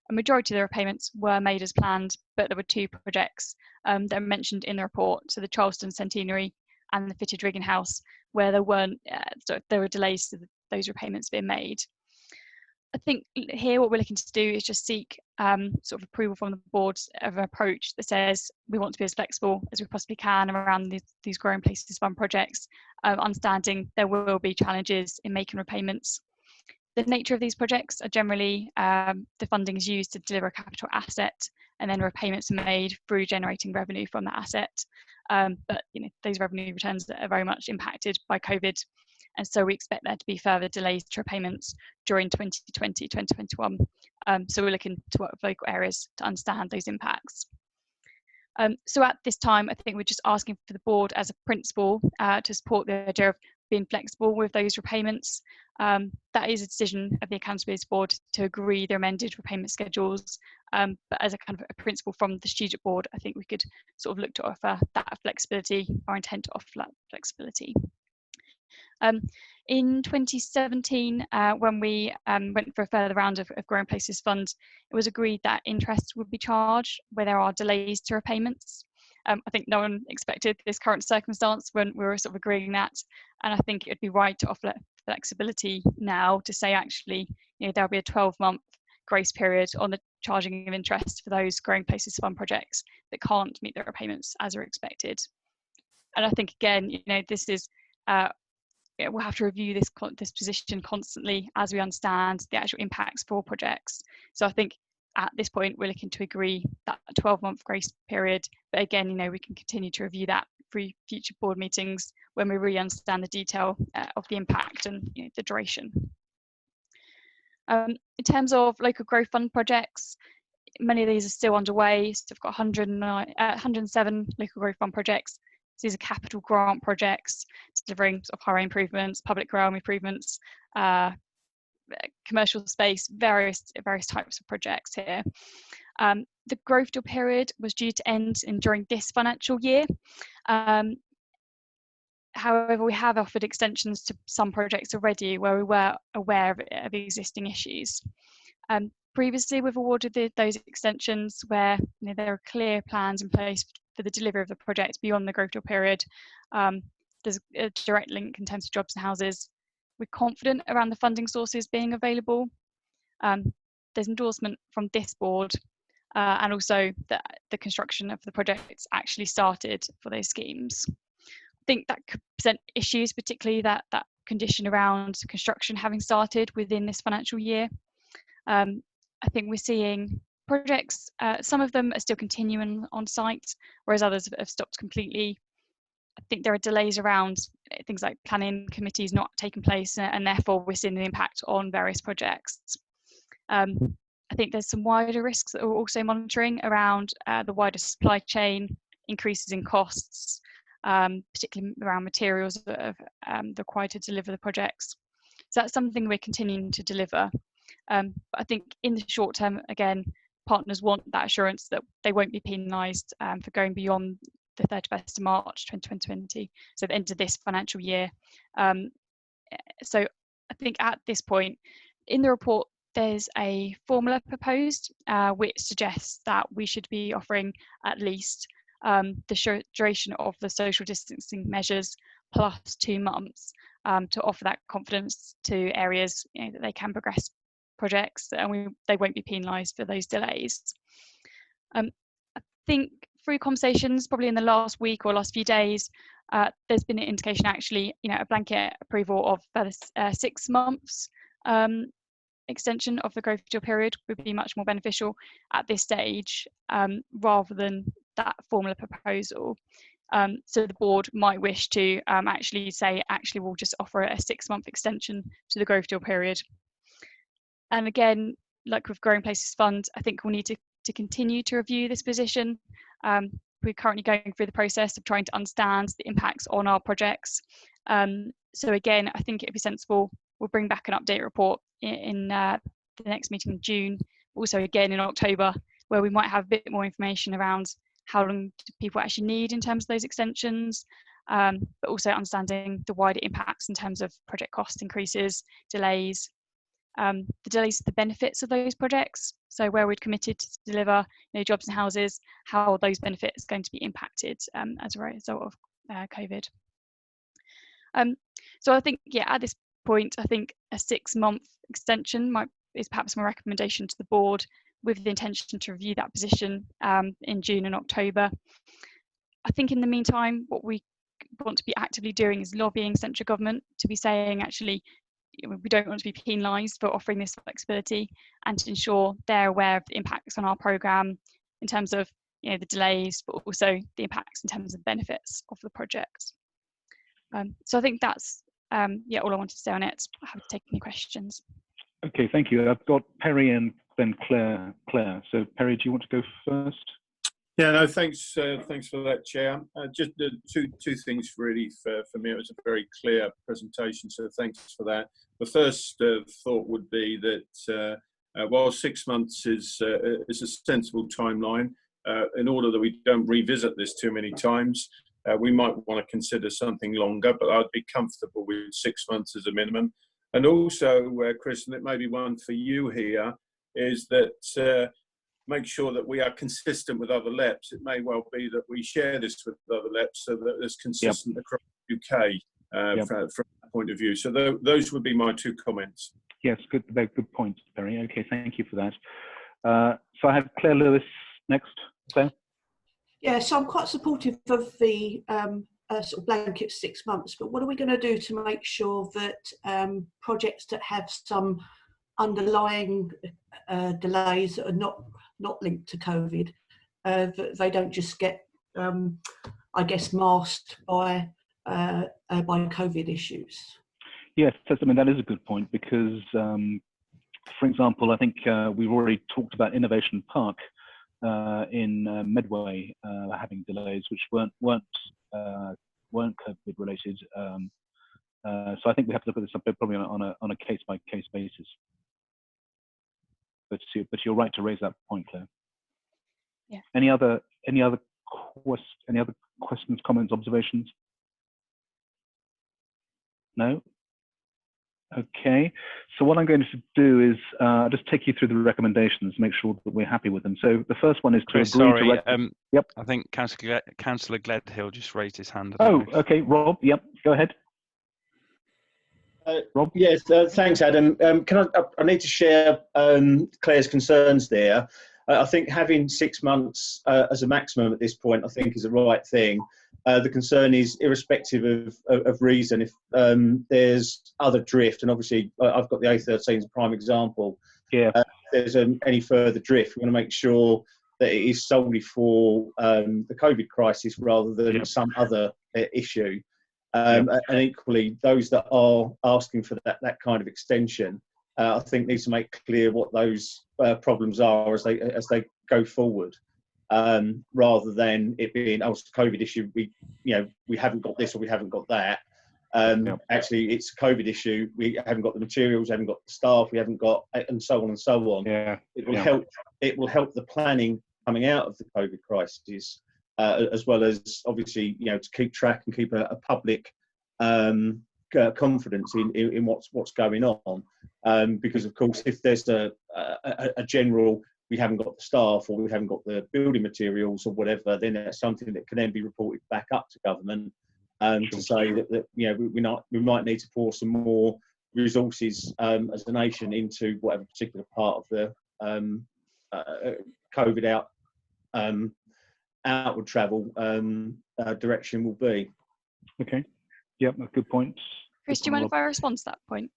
A majority of the repayments were made as planned, but there were two projects that are mentioned in the report, so the Charleston Centenary and the Fitted Rigging House, where there were delays to those repayments being made. I think here what we're looking to do is just seek sort of approval from the board of an approach that says we want to be as flexible as we possibly can around these Growing Places Fund projects, understanding there will be challenges in making repayments. The nature of these projects are generally the funding is used to deliver a capital asset, and then repayments are made through generating revenue from that asset. But those revenue returns are very much impacted by COVID, and so we expect there to be further delays to repayments during 2020, 2021. So we're looking to work with local areas to understand those impacts. So at this time, I think we're just asking for the board as a principle to support the idea of being flexible with those repayments. That is a decision of the Accountability Board to agree the amended repayment schedules. But as a kind of a principle from the Strategic Board, I think we could sort of look to offer that flexibility, or intend to offer that flexibility. In 2017, when we went for a further round of Growing Places Fund, it was agreed that interest would be charged where there are delays to repayments. I think no one expected this current circumstance when we were sort of agreeing that, and I think it would be right to offer flexibility now to say actually, there'll be a 12-month grace period on the charging of interest for those Growing Places Fund projects that can't meet their repayments as are expected. And I think again, this is we'll have to review this position constantly as we understand the actual impacts for projects. So I think at this point we're looking to agree that 12-month grace period, but again, we can continue to review that for future board meetings when we really understand the detail of the impact and the duration. In terms of local growth fund projects, many of these are still underway. So we've got 107 local growth fund projects. So these are capital grant projects delivering sort of highway improvements, public realm improvements, commercial space, various types of projects here. The growth deal period was due to end during this financial year. However, we have offered extensions to some projects already where we were aware of existing issues. Previously, we've awarded those extensions where there are clear plans in place for the delivery of the project beyond the growth deal period. There's a direct link in terms of jobs and houses. We're confident around the funding sources being available. There's endorsement from this board and also the construction of the projects actually started for those schemes. I think that could present issues, particularly that condition around construction having started within this financial year. I think we're seeing projects, some of them are still continuing on site, whereas others have stopped completely. I think there are delays around things like planning committees not taking place, and therefore we're seeing the impact on various projects. I think there's some wider risks that we're also monitoring around the wider supply chain, increases in costs, particularly around materials that are required to deliver the projects. So that's something we're continuing to deliver. But I think in the short term, again, partners want that assurance that they won't be penalised for going beyond the 31st of March 2020, so the end of this financial year. So I think at this point in the report, there's a formula proposed which suggests that we should be offering at least the duration of the social distancing measures plus 2 months to offer that confidence to areas that they can progress projects and they won't be penalised for those delays. I think through conversations probably in the last week or last few days, there's been an indication actually, a blanket approval of further 6 months extension of the growth deal period would be much more beneficial at this stage rather than that formula proposal. So the board might wish to actually say, we'll just offer a 6-month extension to the growth deal period. And again, like with Growing Places Fund, I think we'll need to continue to review this position. We're currently going through the process of trying to understand the impacts on our projects. So again, I think it'd be sensible, we'll bring back an update report in the next meeting in June, also again in October, where we might have a bit more information around how long do people actually need in terms of those extensions, but also understanding the wider impacts in terms of project cost increases, delays, the delays of the benefits of those projects. So where we'd committed to deliver jobs and houses, how are those benefits going to be impacted as a result of COVID. So I think, at this point, I think a 6-month extension is perhaps my recommendation to the board, with the intention to review that position in June and October. I think in the meantime, what we want to be actively doing is lobbying central government to be saying, actually, we don't want to be penalised for offering this flexibility, and to ensure they're aware of the impacts on our programme in terms of the delays, but also the impacts in terms of benefits of the project. So I think that's all I wanted to say on it. I have to take any questions. Okay, thank you. I've got Perry and then Claire. So Perry, do you want to go first? Yeah, no, thanks for that, Chair. Just two things really for me. It was a very clear presentation, so thanks for that. The first thought would be that while 6 months is a sensible timeline, in order that we don't revisit this too many times, We might want to consider something longer, but I'd be comfortable with 6 months as a minimum. And also, Chris, and it may be one for you here, is that make sure that we are consistent with other LEPs. It may well be that we share this with other LEPs so that it's consistent across the UK from that point of view. So those would be my 2 comments. Yes, good. Very good points, Barry. Okay, thank you for that. So I have Claire Lewis next. Claire? Yeah, so I'm quite supportive of the sort of blanket 6 months, but what are we going to do to make sure that projects that have some underlying delays that are not linked to COVID, that they don't just get, I guess, masked by COVID issues? Yes, I mean, that is a good point because, for example, I think we've already talked about Innovation Park in Medway having delays which weren't COVID related. So I think we have to look at this probably on a case by case basis. But you're right to raise that point, Claire. Yeah. Any other questions, comments, observations? No. Okay, so what I'm going to do is just take you through the recommendations, make sure that we're happy with them. So the first one is to Chris, agree sorry, yep. I think Councillor Gledhill just raised his hand. Oh, okay, Rob, yep, go ahead. Rob? Yes, thanks, Adam. I need to share Claire's concerns there. I think having 6 months as a maximum at this point, I think, is the right thing. The concern is irrespective of reason. If there's other drift, and obviously I've got the A13 as a prime example. Yeah. If there's any further drift, we want to make sure that it is solely for the COVID crisis rather than some other issue. And equally, those that are asking for that kind of extension, I think needs to make clear what those problems are as they go forward. Rather than it being, oh, it's a COVID issue, we haven't got this or we haven't got that. Actually, it's a COVID issue. We haven't got the materials, we haven't got the staff, we haven't got, and so on and so on. It will help. It will help the planning coming out of the COVID crisis, as well as obviously to keep track and keep a public confidence in what's going on. Because of course, if there's a general, we haven't got the staff or we haven't got the building materials or whatever, then that's something that can then be reported back up to government to say that we might need to pour some more resources as a nation into whatever particular part of the COVID outward travel direction will be. Okay. Yep, good point. Chris, do you mind if I respond to that point?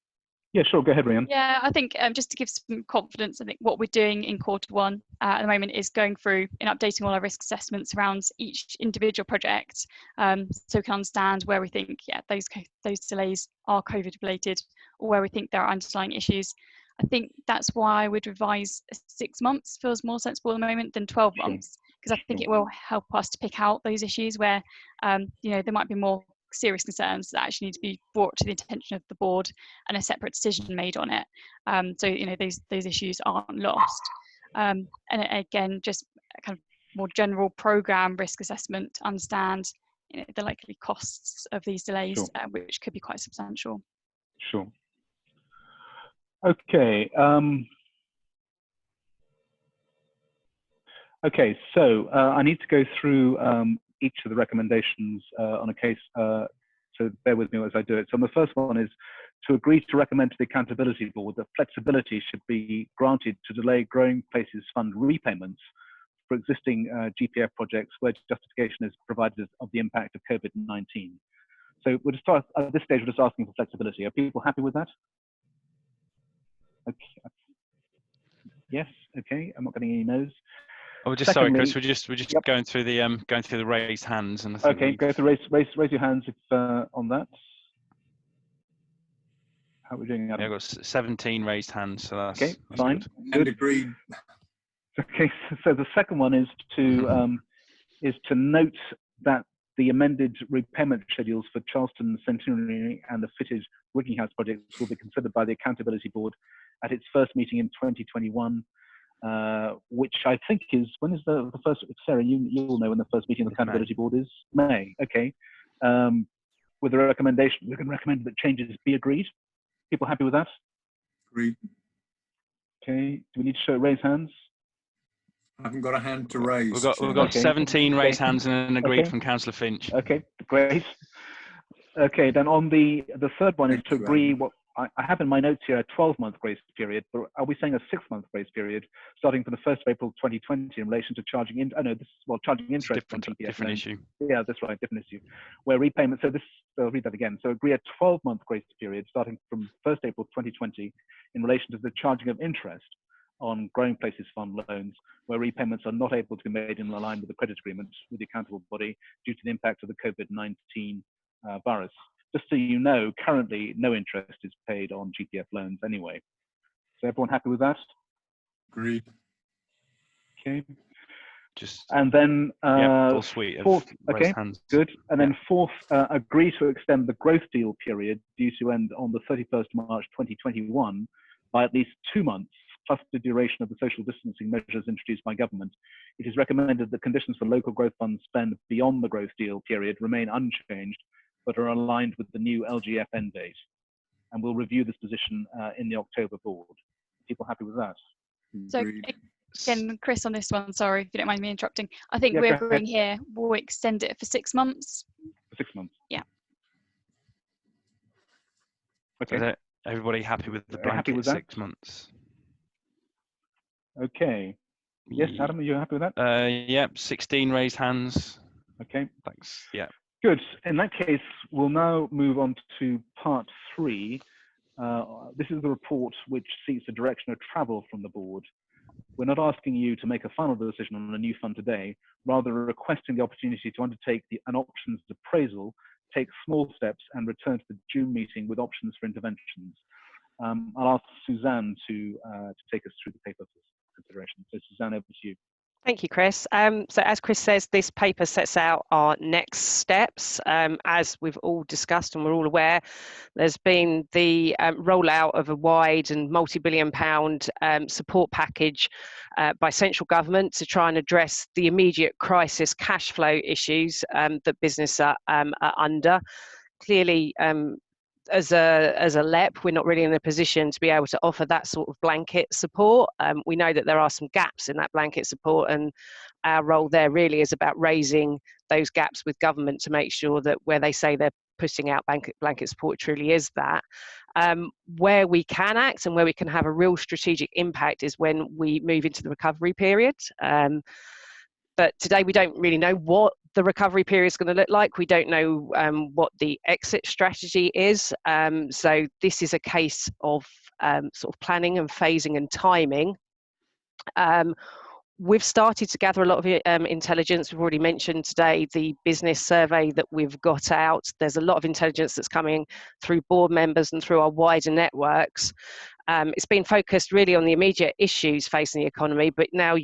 Yeah, sure. Go ahead, Rhian. Yeah, I think just to give some confidence, I think what we're doing in Q1 at the moment is going through and updating all our risk assessments around each individual project, so we can understand where we think those delays are COVID related, or where we think there are underlying issues. I think that's why I would revise 6 months feels more sensible at the moment than 12 months, because I think it will help us to pick out those issues where there might be more serious concerns that actually need to be brought to the attention of the board and a separate decision made on it. So those issues aren't lost. And again, just a kind of more general program risk assessment to understand the likely costs of these delays, which could be quite substantial. Sure. Okay. Okay, so I need to go through each of the recommendations on a case, so bear with me as I do it. So the first one is to agree to recommend to the Accountability Board that flexibility should be granted to delay Growing Places Fund repayments for existing GPF projects where justification is provided of the impact of COVID-19. So we'll just start, at this stage, we're just asking for flexibility. Are people happy with that? Okay. Yes, okay, I'm not getting any no's. Oh, just sorry, Chris. We're just going through the raised hands, and I think okay, go through raise your hands if on that. How are we doing, Adam? Yeah, I've got 17 raised hands, so that's okay. That's fine. Good. And agreed. Okay, so the second one is to note that the amended repayment schedules for Charleston Centenary and the fitted Rigging House projects will be considered by the Accountability Board at its first meeting in 2021. which I think is, when is the first, Sarah, you'll know when the first meeting of the Accountability Board is? May, okay. With a recommendation, we can recommend that changes be agreed. People happy with that? Agreed. Okay, do we need to show raise hands? I haven't got a hand to raise. We've got Okay. 17 raised hands and an agreed Okay. from Councillor Finch. Okay, great. Okay, then on the third one is to agree what I have in my notes here, a 12-month grace period, but are we saying a 6-month grace period starting from the 1st of April 2020 in relation to charging charging interest on GPF different loans. issue. Yeah, that's right, different issue. Where repayment, I'll read that again. So agree a 12-month grace period starting from 1st April 2020 in relation to the charging of interest on Growing Places Fund loans where repayments are not able to be made in line with the credit agreement with the accountable body due to the impact of the COVID-19 virus. Just so you know, currently no interest is paid on GPF loans anyway. So everyone happy with that? Agreed. Okay. Just and then full suite of fourth, raised okay, hands. good. And then fourth, agree to extend the growth deal period due to end on the 31st March 2021 by at least 2 months, plus the duration of the social distancing measures introduced by government. It is recommended that conditions for local growth fund spend beyond the growth deal period remain unchanged, but are aligned with the new LGF end date. And we'll review this position in the October board. People happy with that? So again, Chris, on this one, sorry if you don't mind me interrupting. I think Yeah, we're go ahead. agreeing here, we'll extend it for 6 months. For 6 months. Yeah. Okay. Is everybody happy with the Are you happy blanket with that? 6 months? Okay. Yes, Adam, are you happy with that? Yep, 16 raised hands. Okay. Thanks. Yeah. Good. In that case, we'll now move on to part 3. This is the report which seeks the direction of travel from the board. We're not asking you to make a final decision on a new fund today, rather requesting the opportunity to undertake an options appraisal, take small steps and return to the June meeting with options for interventions. I'll ask Suzanne to take us through the paper for consideration. So Suzanne, over to you. Thank you, Chris. So as Chris says, this paper sets out our next steps. As we've all discussed and we're all aware, there's been the rollout of a wide and multi-billion pound support package by central government to try and address the immediate crisis cash flow issues that business are under. Clearly, as a LEP, we're not really in a position to be able to offer that sort of blanket support. We know that there are some gaps in that blanket support, and our role there really is about raising those gaps with government to make sure that where they say they're putting out blanket support truly is that. Where we can act and where we can have a real strategic impact is when we move into the recovery period. But today we don't really know what the recovery period is going to look like. We don't know what the exit strategy is. So this is a case of sort of planning and phasing and timing. We've started to gather a lot of intelligence. We've already mentioned today the business survey that we've got out. There's a lot of intelligence that's coming through board members and through our wider networks. It's been focused really on the immediate issues facing the economy, but now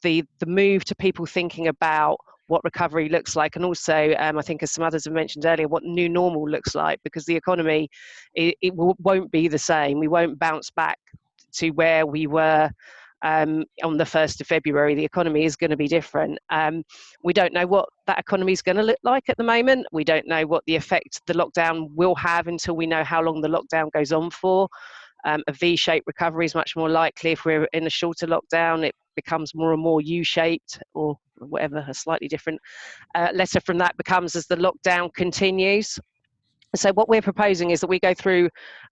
the move to people thinking about what recovery looks like, and also I think, as some others have mentioned earlier, what new normal looks like, because the economy won't be the same. We won't bounce back to where we were on the 1st of February. The economy is going to be different. We don't know what that economy is going to look like at the moment. We don't know what the effect the lockdown will have until we know how long the lockdown goes on for. A V-shaped recovery is much more likely. If we're in a shorter lockdown, it becomes more and more U-shaped, or whatever, a slightly different letter from that becomes as the lockdown continues. So what we're proposing is that we go through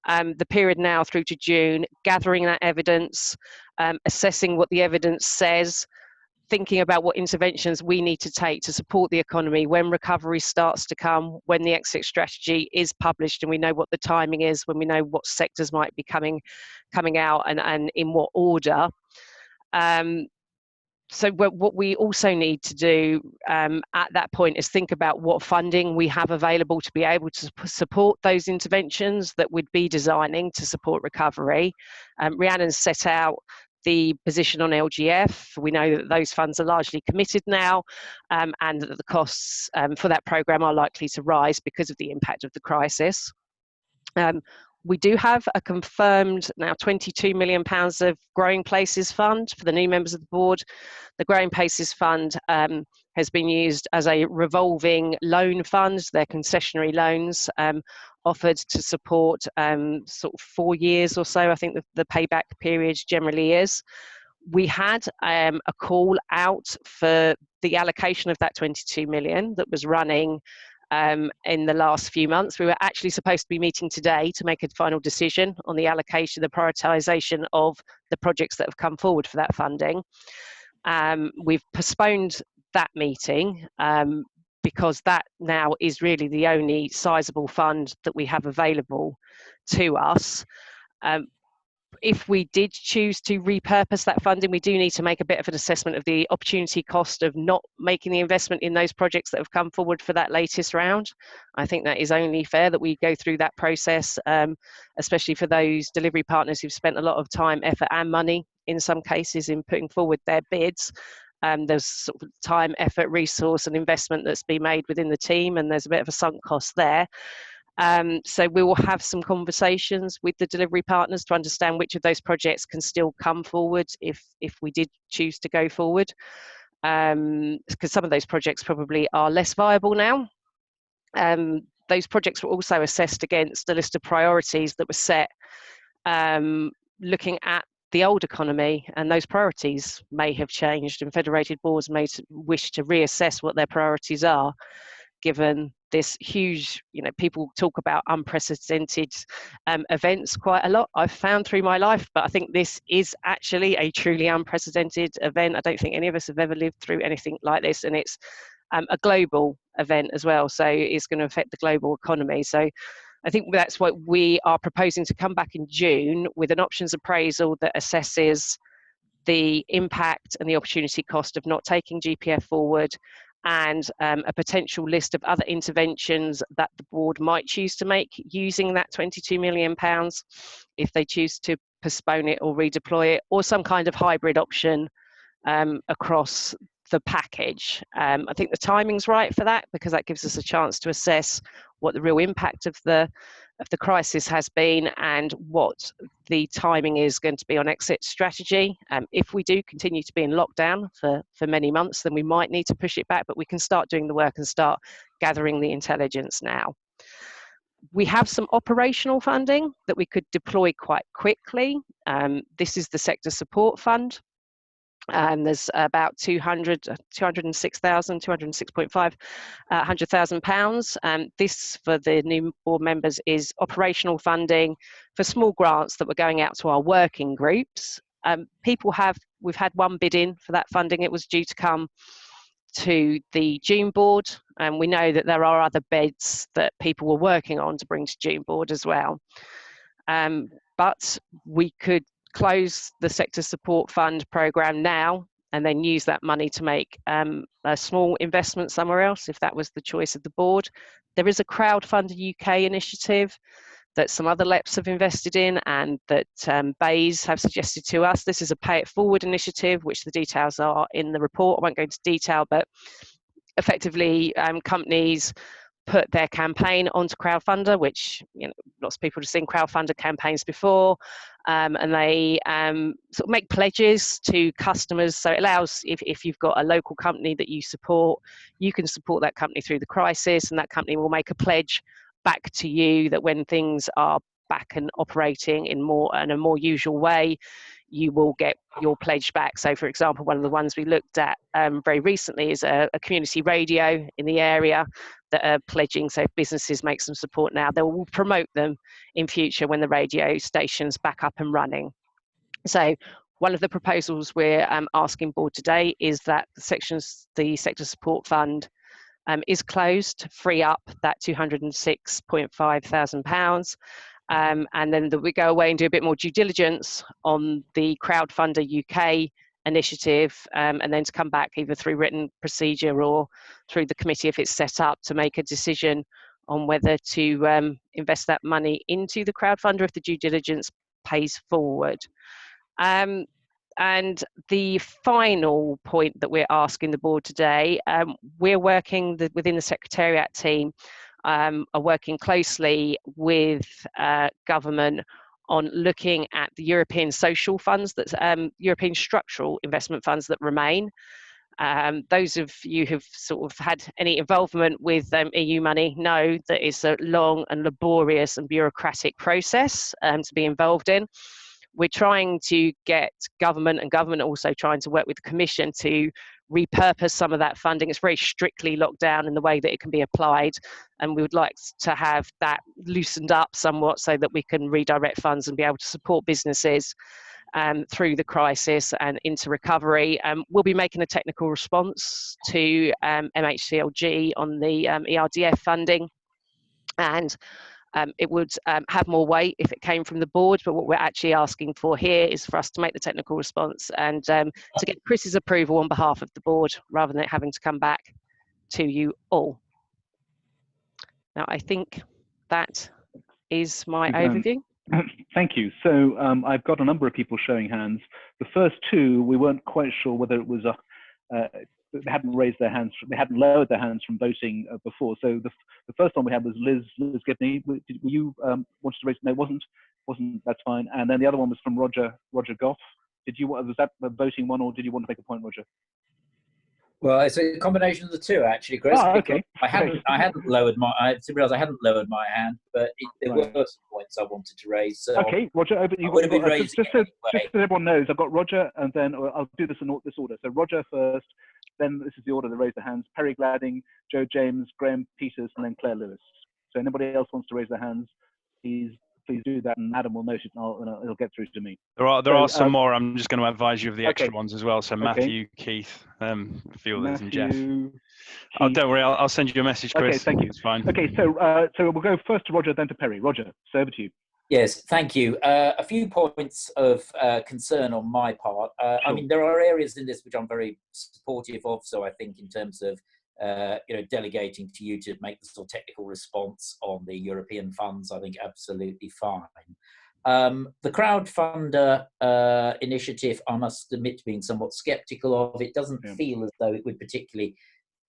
the period now through to June, gathering that evidence, assessing what the evidence says, thinking about what interventions we need to take to support the economy when recovery starts to come, when the exit strategy is published and we know what the timing is, when we know what sectors might be coming out and in what order. So what we also need to do at that point is think about what funding we have available to be able to support those interventions that we'd be designing to support recovery. Rhiannon's set out the position on LGF. We know that those funds are largely committed now, and that the costs for that programme are likely to rise because of the impact of the crisis. We do have a confirmed now £22 million of Growing Places Fund for the new members of the board. The Growing Places Fund has been used as a revolving loan fund. They're concessionary loans offered to support sort of 4 years or so. I think the payback period generally is. We had a call out for the allocation of that 22 million that was running in the last few months. We were actually supposed to be meeting today to make a final decision on the allocation, the prioritisation of the projects that have come forward for that funding. We've postponed that meeting because that now is really the only sizable fund that we have available to us. If we did choose to repurpose that funding, we do need to make a bit of an assessment of the opportunity cost of not making the investment in those projects that have come forward for that latest round. I think that is only fair that we go through that process, especially for those delivery partners who've spent a lot of time, effort and money in some cases in putting forward their bids. There's sort of time, effort, resource and investment that's been made within the team, and there's a bit of a sunk cost there. So we will have some conversations with the delivery partners to understand which of those projects can still come forward if we did choose to go forward, because some of those projects probably are less viable now. Those projects were also assessed against a list of priorities that were set looking at the old economy, and those priorities may have changed, and federated boards may wish to reassess what their priorities are, given this huge, people talk about unprecedented events quite a lot, I've found through my life, but I think this is actually a truly unprecedented event. I don't think any of us have ever lived through anything like this, and it's a global event as well, so it's going to affect the global economy. So I think that's what we are proposing, to come back in June with an options appraisal that assesses the impact and the opportunity cost of not taking GPF forward, and a potential list of other interventions that the board might choose to make using that £22 million if they choose to postpone it or redeploy it, or some kind of hybrid option across the package. I think the timing's right for that, because that gives us a chance to assess what the real impact of the crisis has been and what the timing is going to be on exit strategy. If we do continue to be in lockdown for many months, then we might need to push it back, but we can start doing the work and start gathering the intelligence now. We have some operational funding that we could deploy quite quickly. This is the Sector Support Fund. There's about 206,000 pounds. This, for the new board members, is operational funding for small grants that were going out to our working groups. We've had one bid in for that funding. It was due to come to the June board, and we know that there are other bids that people were working on to bring to June board as well. But we could close the Sector Support Fund programme now and then use that money to make a small investment somewhere else if that was the choice of the board. There is a Crowdfund UK initiative that some other LEPs have invested in, and that BEIS have suggested to us. This is a Pay It Forward initiative, which the details are in the report. I won't go into detail, but effectively companies put their campaign onto Crowdfunder, which lots of people have seen Crowdfunder campaigns before, and they sort of make pledges to customers. So it allows, if you've got a local company that you support, you can support that company through the crisis, and that company will make a pledge back to you that when things are back and operating in a more usual way, you will get your pledge back. So, for example, one of the ones we looked at very recently is a community radio in the area that are pledging. So if businesses make some support now, they will promote them in future when the radio station's back up and running. So one of the proposals we're asking board today is that the Sector Support Fund is closed to free up that £206,500. And then that we go away and do a bit more due diligence on the Crowdfunder UK initiative, and then to come back either through written procedure or through the committee if it's set up, to make a decision on whether to invest that money into the Crowdfunder if the due diligence pays forward. And the final point that we're asking the board today, we're working within the Secretariat team are working closely with government on looking at the European social funds, European structural investment funds that remain. Those of you who've sort of had any involvement with EU money know that it's a long and laborious and bureaucratic process to be involved in. We're trying to get government, and government also trying to work with the Commission to repurpose some of that funding. It's very strictly locked down in the way that it can be applied, and we would like to have that loosened up somewhat so that we can redirect funds and be able to support businesses through the crisis and into recovery. We'll be making a technical response to MHCLG on the ERDF funding, and it would have more weight if it came from the board, but what we're actually asking for here is for us to make the technical response and to get Chris's approval on behalf of the board rather than it having to come back to you all. Now, I think that is my overview. Thank you. So I've got a number of people showing hands. The first two, we weren't quite sure whether it was they hadn't raised their hands, they hadn't lowered their hands from voting before. So the first one we had was Liz Gibney. Were you wanted to raise? No, wasn't. That's fine. And then the other one was from Roger Goff. Was that the voting one, or did you want to make a point, Roger? Well, it's a combination of the two, actually, Chris. Oh, okay. I hadn't lowered my. I realised I hadn't lowered my hand, but there were some points I wanted to raise. So okay, Roger. Just so everyone knows, I've got Roger, and then I'll do this in this order. So Roger first, then this is the order that raise their hands: Perry Gladding, Joe James, Graham Peters, and then Claire Lewis. So anybody else wants to raise their hands, please do that, and Adam will note it, and it'll get through to me. There are some more. I'm just going to advise you of the extra ones as well. So Matthew, Keith, Fielders, and Jeff. Oh, don't worry, I'll send you a message, Chris. Okay, thank you. It's fine. Okay, so we'll go first to Roger, then to Perry. Roger, so over to you. Yes, thank you. A few points of concern on my part. Sure. I mean, there are areas in this which I'm very supportive of. So I think in terms of delegating to you to make the sort of technical response on the European funds, I think absolutely fine. The crowdfunder initiative, I must admit to being somewhat sceptical of. It doesn't feel as though it would particularly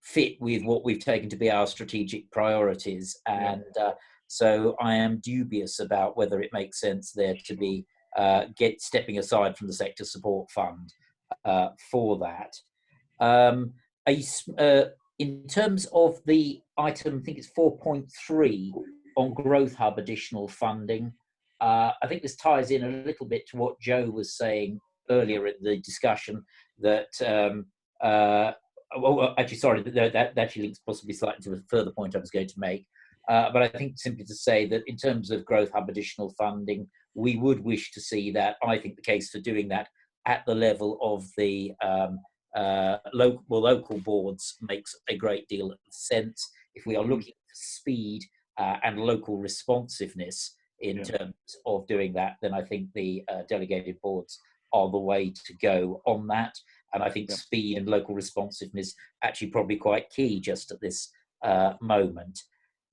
fit with what we've taken to be our strategic priorities. And so I am dubious about whether it makes sense there to be stepping aside from the sector support fund for that. In terms of the item, I think it's 4.3 on Growth Hub additional funding. I think this ties in a little bit to what Joe was saying earlier in the discussion that, that actually links possibly slightly to a further point I was going to make. But I think simply to say that in terms of Growth Hub additional funding, we would wish to see that. I think the case for doing that at the level of the local boards makes a great deal of sense. If we are looking for speed and local responsiveness in terms of doing that, then I think the delegated boards are the way to go on that. And I think speed and local responsiveness actually probably quite key just at this moment.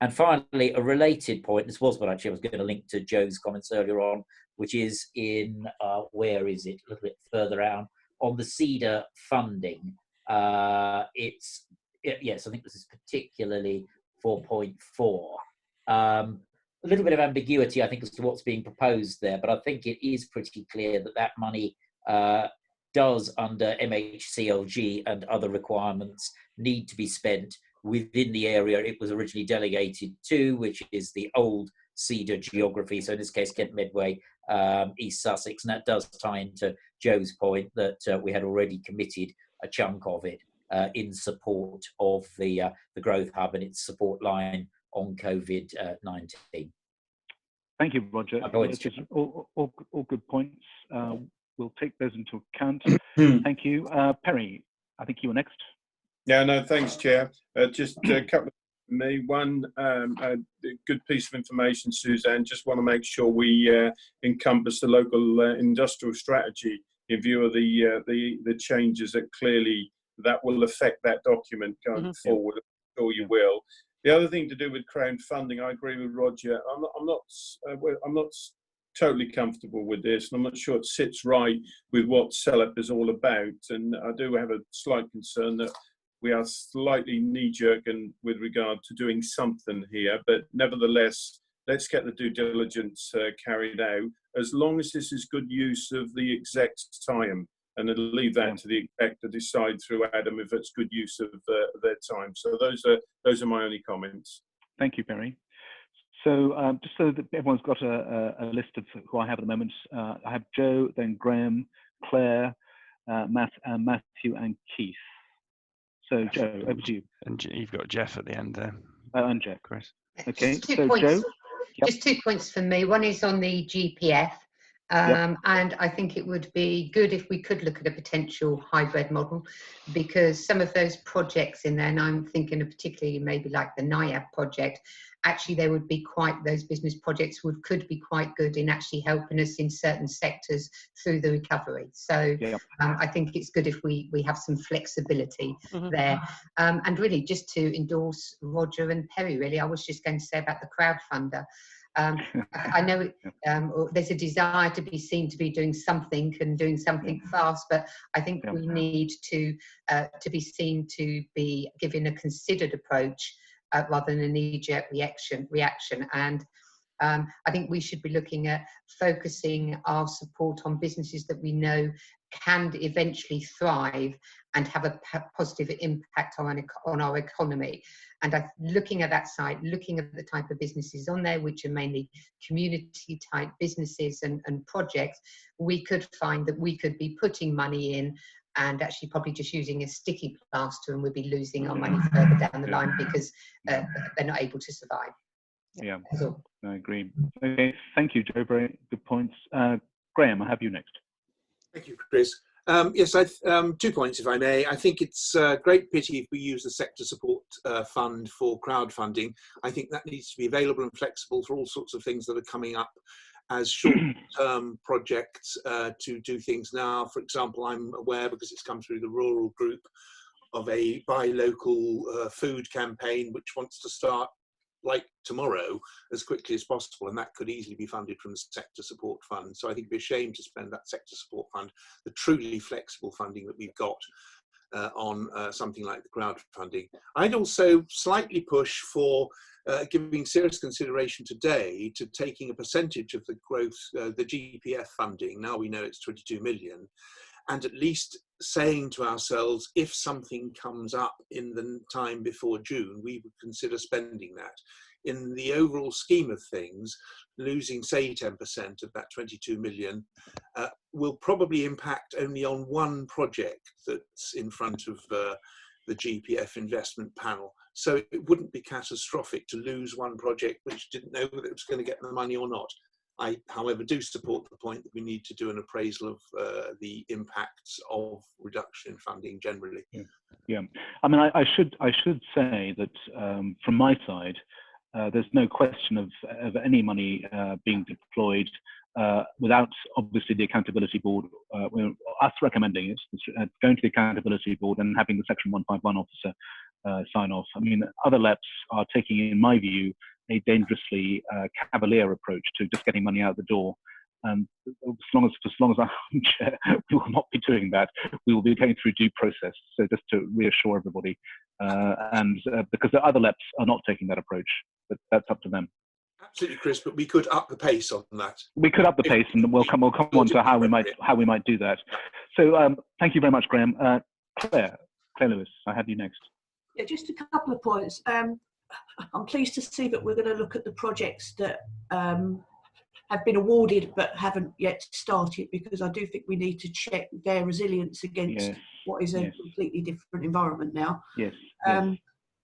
And finally, a related point, this was what actually I was going to link to Joe's comments earlier on, which is in, where is it, a little bit further down, on the CEDA funding. Yes, I think this is particularly 4.4. A little bit of ambiguity, I think, as to what's being proposed there, but I think it is pretty clear that that money does, under MHCLG and other requirements, need to be spent within the area it was originally delegated to, which is the old CEDA geography. So in this case, Kent Medway, East Sussex, and that does tie into Joe's point that we had already committed a chunk of it in support of the Growth Hub and its support line on COVID-19. Thank you, Roger. All good points. We'll take those into account. Thank you. Perry, I think you were next. Yeah, no, thanks, Chair. Just a couple of me. One, a good piece of information, Suzanne. Just want to make sure we encompass the local industrial strategy in view of the changes that clearly that will affect that document going forward. I'm sure you will. The other thing to do with crowdfunding, I agree with Roger. I'm not totally comfortable with this, and I'm not sure it sits right with what CELEP is all about. And I do have a slight concern that we are slightly knee-jerk and with regard to doing something here, but nevertheless, let's get the due diligence carried out, as long as this is good use of the exec's time. And I'll leave that to the exec to decide through Adam if it's good use of their time. So those are my only comments. Thank you, Barry. So just so that everyone's got a list of who I have at the moment, I have Joe, then Graham, Claire, Matthew, and Keith. So Joe, over to you. And you've got Jeff at the end there. And Jeff, Chris. Okay, Just 2 so points. Joe. Yep. Just 2 points for me. One is on the GPF. And I think it would be good if we could look at a potential hybrid model, because some of those projects in there, and I'm thinking of particularly maybe like the NIAB project, actually they would be those business projects could be quite good in actually helping us in certain sectors through the recovery. So I think it's good if we have some flexibility there. And really just to endorse Roger and Perry, really, I was just going to say about the crowdfunder. I know there's a desire to be seen to be doing something and doing something fast, but I think we need to be seen to be giving a considered approach rather than a knee-jerk reaction. And I think we should be looking at focusing our support on businesses that we know can eventually thrive and have a positive impact on our economy. And looking at that side, looking at the type of businesses on there, which are mainly community type businesses and projects, we could find that we could be putting money in and actually probably just using a sticky plaster, and we'd be losing our money further down the line because they're not able to survive. Yeah, I agree. Okay, thank you, Joe. Very good points. Graham, I have you next. Thank you, Chris. Yes, 2 points, if I may. I think it's a great pity if we use the sector support fund for crowdfunding. I think that needs to be available and flexible for all sorts of things that are coming up as short-term projects to do things now. For example, I'm aware, because it's come through the rural group, of a buy local food campaign which wants to start like tomorrow as quickly as possible, and that could easily be funded from the sector support fund. So I think it'd be a shame to spend that sector support fund, the truly flexible funding that we've got, on something like the crowdfunding. I'd also slightly push for giving serious consideration today to taking a percentage of the growth, the GPF funding, now we know it's 22 million, and at least saying to ourselves, if something comes up in the time before June, we would consider spending that. In the overall scheme of things, losing, say, 10% of that 22 million will probably impact only on one project that's in front of the GPF investment panel. So it wouldn't be catastrophic to lose one project which didn't know whether it was going to get the money or not. I, however, do support the point that we need to do an appraisal of the impacts of reduction in funding generally. Yeah. I mean, I should say that from my side, there's no question of any money being deployed without, obviously, the accountability board, us recommending it, going to the accountability board and having the Section 151 officer sign off. I mean, other LEPs are taking, in my view, a dangerously cavalier approach to just getting money out the door. And as long as I'm chair, we will not be doing that. We will be going through due process. So just to reassure everybody, because the other LEPs are not taking that approach, but that's up to them. Absolutely, Chris. But we could up the pace on that. We could up the pace, and we'll come on to how we might do that. So thank you very much, Graham. Claire Lewis, I have you next. Yeah, just a couple of points. I'm pleased to see that we're going to look at the projects that have been awarded but haven't yet started, because I do think we need to check their resilience against what is a completely different environment now.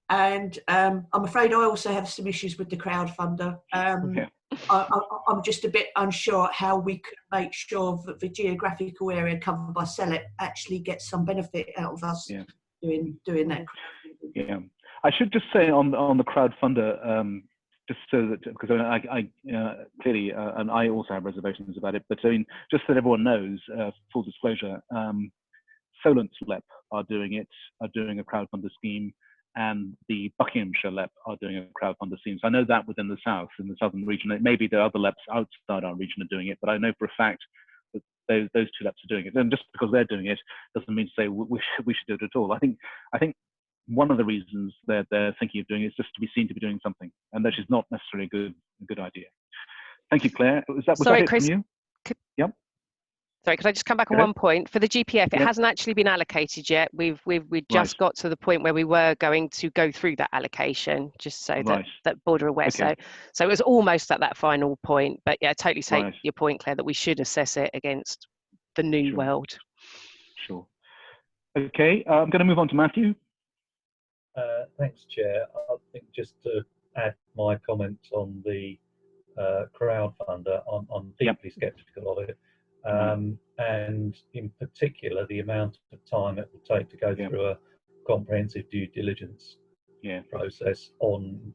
And I'm afraid I also have some issues with the crowdfunder. I'm just a bit unsure how we could make sure that the geographical area covered by CELEP actually gets some benefit out of us doing that. Yeah. I should just say on the crowdfunder, just so that, because I clearly, and I also have reservations about it, but I mean, just so that everyone knows, full disclosure, Solent's LEP are doing a crowdfunder scheme, and the Buckinghamshire LEP are doing a crowdfunder scheme. So I know that within the south, in the southern region, maybe the other LEPs outside our region are doing it, but I know for a fact that those two LEPs are doing it. And just because they're doing it doesn't mean to say we should do it at all. I think one of the reasons they're thinking of doing it is just to be seen to be doing something, and that is not necessarily a good idea. Thank you, Claire. Was that it Chris, from you? Yep. Sorry, could I just come back on one point? For the GPF, it hasn't actually been allocated yet. We've just got to the point where we were going to go through that allocation, just so that board are aware. So it was almost at that final point. But yeah, I totally take your point, Claire, that we should assess it against the new world. Sure. Okay, I'm going to move on to Matthew. Thanks, Chair. I think just to add my comments on the crowdfunder, I'm deeply sceptical of it. And in particular, the amount of time it will take to go through a comprehensive due diligence process on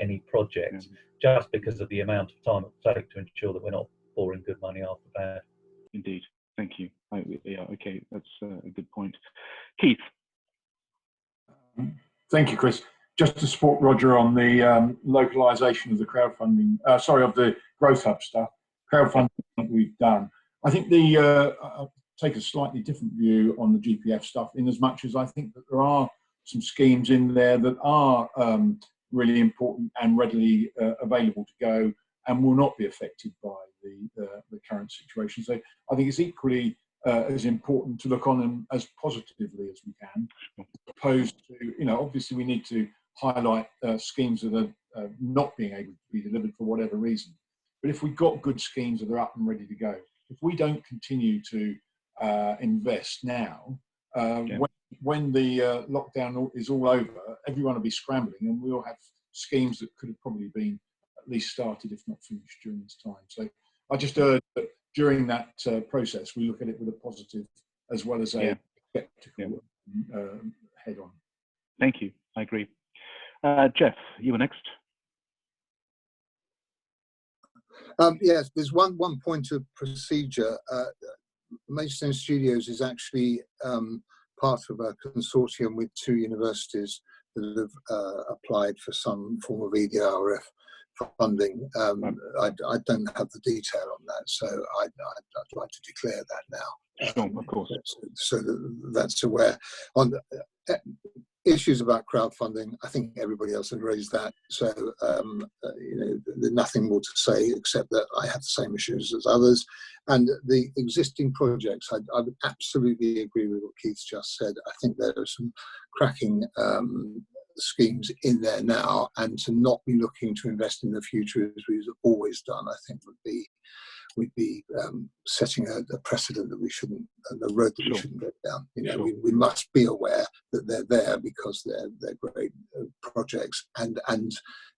any project, just because of the amount of time it will take to ensure that we're not pouring good money after bad. Indeed. Thank you. Okay, that's a good point. Keith. Thank you, Chris. Just to support Roger on the localization of the crowdfunding, of the Growth Hub stuff, crowdfunding that we've done. I think I'll take a slightly different view on the GPF stuff, in as much as I think that there are some schemes in there that are really important and readily available to go and will not be affected by the current situation. So I think it's equally as important to look on them as positively as we can, as opposed to, obviously we need to highlight schemes that are not being able to be delivered for whatever reason. But if we've got good schemes that are up and ready to go, if we don't continue to invest now, when the lockdown is all over, everyone will be scrambling, and we'll have schemes that could have probably been at least started, if not finished, during this time. So I just urge that during that process, we look at it with a positive as well as a skeptical head on. Thank you. I agree. Jeff, you were next. Yes, there's one point of procedure. Maidstone Studios is actually part of a consortium with 2 universities that have applied for some form of EDRF funding. I don't have the detail on that, so I'd like to declare that now. Sure, of course. So that's aware. On the issues about crowdfunding, I think everybody else has raised that. So there's nothing more to say except that I have the same issues as others. And the existing projects, I would absolutely agree with what Keith's just said. I think there are some cracking schemes in there now, and to not be looking to invest in the future as we've always done, I think would be setting a precedent that we shouldn't, a road that we shouldn't go down. We must be aware that they're there because they're great projects, and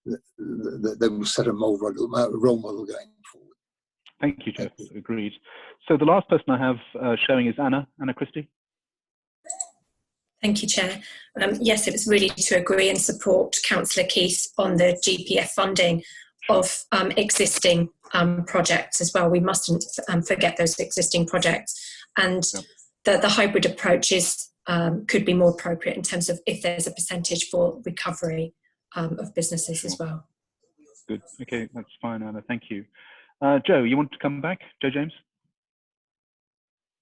they will set a role model going forward. Thank you, Jeff. Agreed. So the last person I have showing is Anna Christie. Thank you, Chair. Yes, it was really to agree and support Councillor Keith on the GPF funding of existing projects as well. We mustn't forget those existing projects, and the hybrid approach could be more appropriate in terms of if there's a percentage for recovery of businesses as well. Good. Okay, that's fine, Anna. Thank you. Joe, you want to come back? Joe James?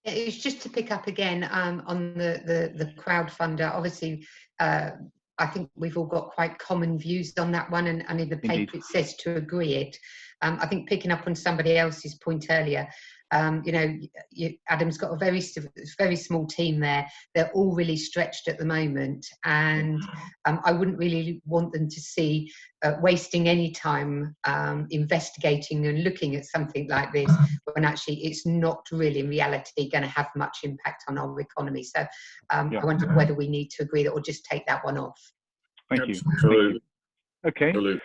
It's just to pick up again on the crowdfunder. Obviously, I think we've all got quite common views on that one, and in the paper it says to agree it. I think picking up on somebody else's point earlier, Adam's got a very small team there. They're all really stretched at the moment, and I wouldn't really want them to see wasting any time investigating and looking at something like this when actually it's not really in reality going to have much impact on our economy. So I wonder whether we need to agree that or just take that one off. Thank you. Absolutely. Okay. Absolutely.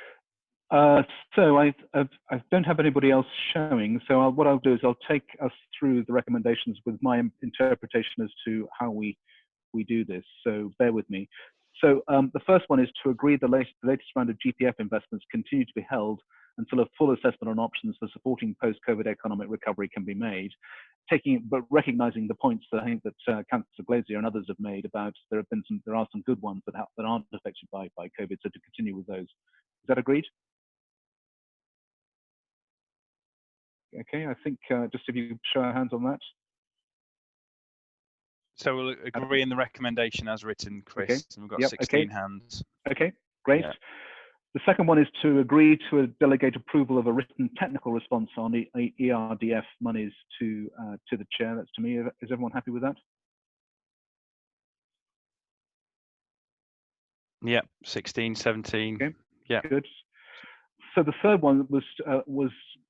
So I don't have anybody else showing, so what I'll do is I'll take us through the recommendations with my interpretation as to how we do this, so bear with me. So the first one is to agree the latest round of GPF investments continue to be held until a full assessment on options for supporting post-COVID economic recovery can be made, but recognizing the points that I think that Councillor Glazier and others have made about there are some good ones that aren't affected by COVID, so to continue with those. Is that agreed? Okay, I think just if you show our hands on that. So we'll agree in the recommendation as written, Chris. Okay. And we've got Yep, 16 hands. Okay, great. Yeah. The second one is to agree to delegate approval of a written technical response on the ERDF monies to the chair. That's to me. Is everyone happy with that? Yeah, 16, 17. Okay. Yeah. Good. So the third one was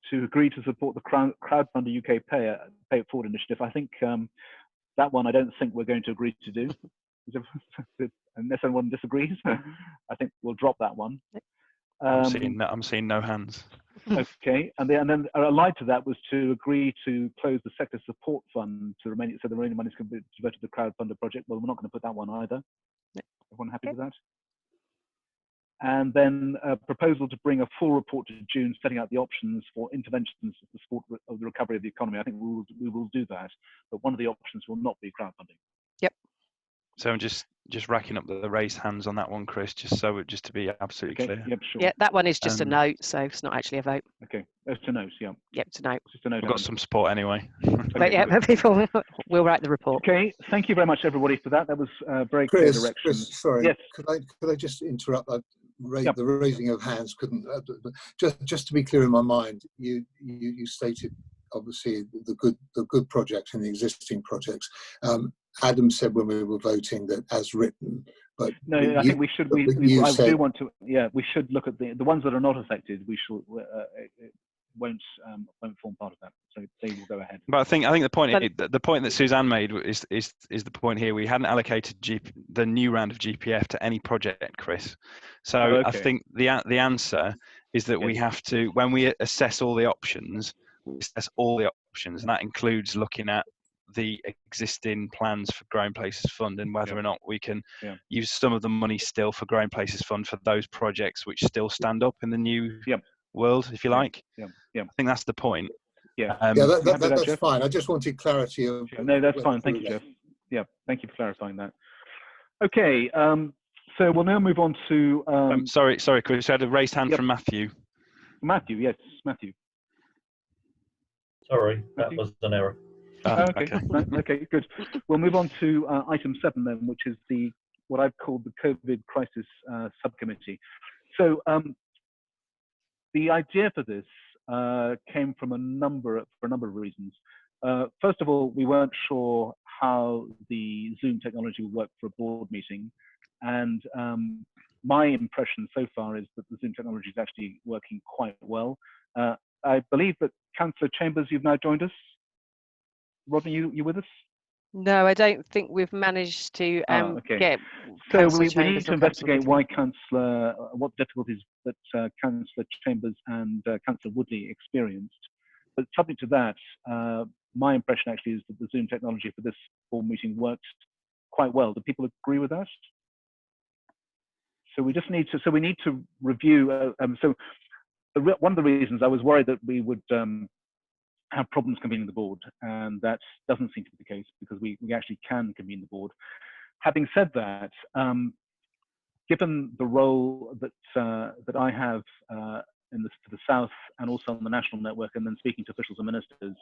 to agree to support the Crowdfunder UK Pay It Forward initiative. I think that one I don't think we're going to agree to do. Unless anyone disagrees, I think we'll drop that one. I'm seeing no hands. Okay, and then allied to that was to agree to close the sector support fund to remain, so the remaining monies can be diverted to the Crowdfunder project. Well, we're not going to put that one either. Everyone happy with that? And then a proposal to bring a full report to June, setting out the options for interventions to support of the recovery of the economy. I think we will do that, but one of the options will not be crowdfunding. Yep. So I'm just racking up the raised hands on that one, Chris, just to be absolutely clear. Yep, sure. Yeah, that one is just a note, so it's not actually a vote. Okay, it's a note. Yeah. Yep, it's a note. It's just a note. We've got some support anyway. But yeah, people will write the report. Okay, thank you very much, everybody, for that. That was very clear direction. Chris, sorry. Yes. Could I just interrupt? The raising of hands couldn't. Just to be clear in my mind, you stated obviously the good projects and the existing projects. Adam said when we were voting that as written, but no, I think we should. I do want to. Yeah, we should look at the ones that are not affected. We should won't form part of that, so they will go ahead. But I think the point that Suzanne made is the point here. We hadn't allocated the new round of GPF to any project, Chris. So okay. I think the answer is that we have to, when we assess all the options, we assess all the options, and that includes looking at the existing plans for Growing Places Fund and whether or not we can use some of the money still for Growing Places Fund for those projects which still stand up in the new world, if you like. Yeah. I think that's the point. Yeah. That's fine. I just wanted clarity of. No, that's fine. Thank you, Jeff. Yeah, thank you for clarifying that. Okay, so we'll now move on to. Sorry, Chris. I had a raised hand from Matthew. Matthew, yes, Matthew. Sorry, that was an error. Okay. Okay, good. We'll move on to item 7 then, which is what I've called the COVID crisis subcommittee. So the idea for this came from a number of reasons. First of all, we weren't sure how the Zoom technology would work for a board meeting, and my impression so far is that the Zoom technology is actually working quite well. I believe that Councillor Chambers, you've now joined us. Rodney, you with us? No, I don't think we've managed to get. So we need to investigate why what difficulties that Councillor Chambers and Councillor Woodley experienced. But subject to that, my impression actually is that the Zoom technology for this board meeting works quite well. Do people agree with that? So we just need to. So we need to review. One of the reasons I was worried that we would have problems convening the board, and that doesn't seem to be the case because we actually can convene the board. Having said that, given the role that I have to the south and also on the national network, and then speaking to officials and ministers,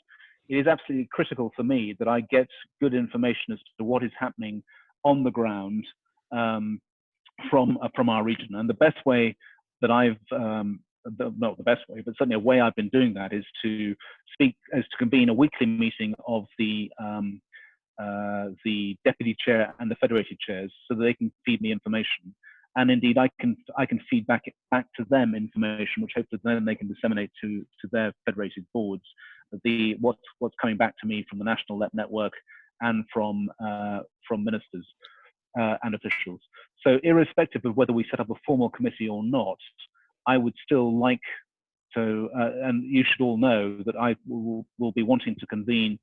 it is absolutely critical for me that I get good information as to what is happening on the ground from our region. And the best way that I've not the best way, but certainly a way I've been doing that is to convene a weekly meeting of the deputy chair and the federated chairs, so that they can feed me information, and indeed I can feed back to them information, which hopefully then they can disseminate to their federated boards. What's coming back to me from the national network and from ministers and officials. So irrespective of whether we set up a formal committee or not, I would still like to, and you should all know that I will be wanting to convene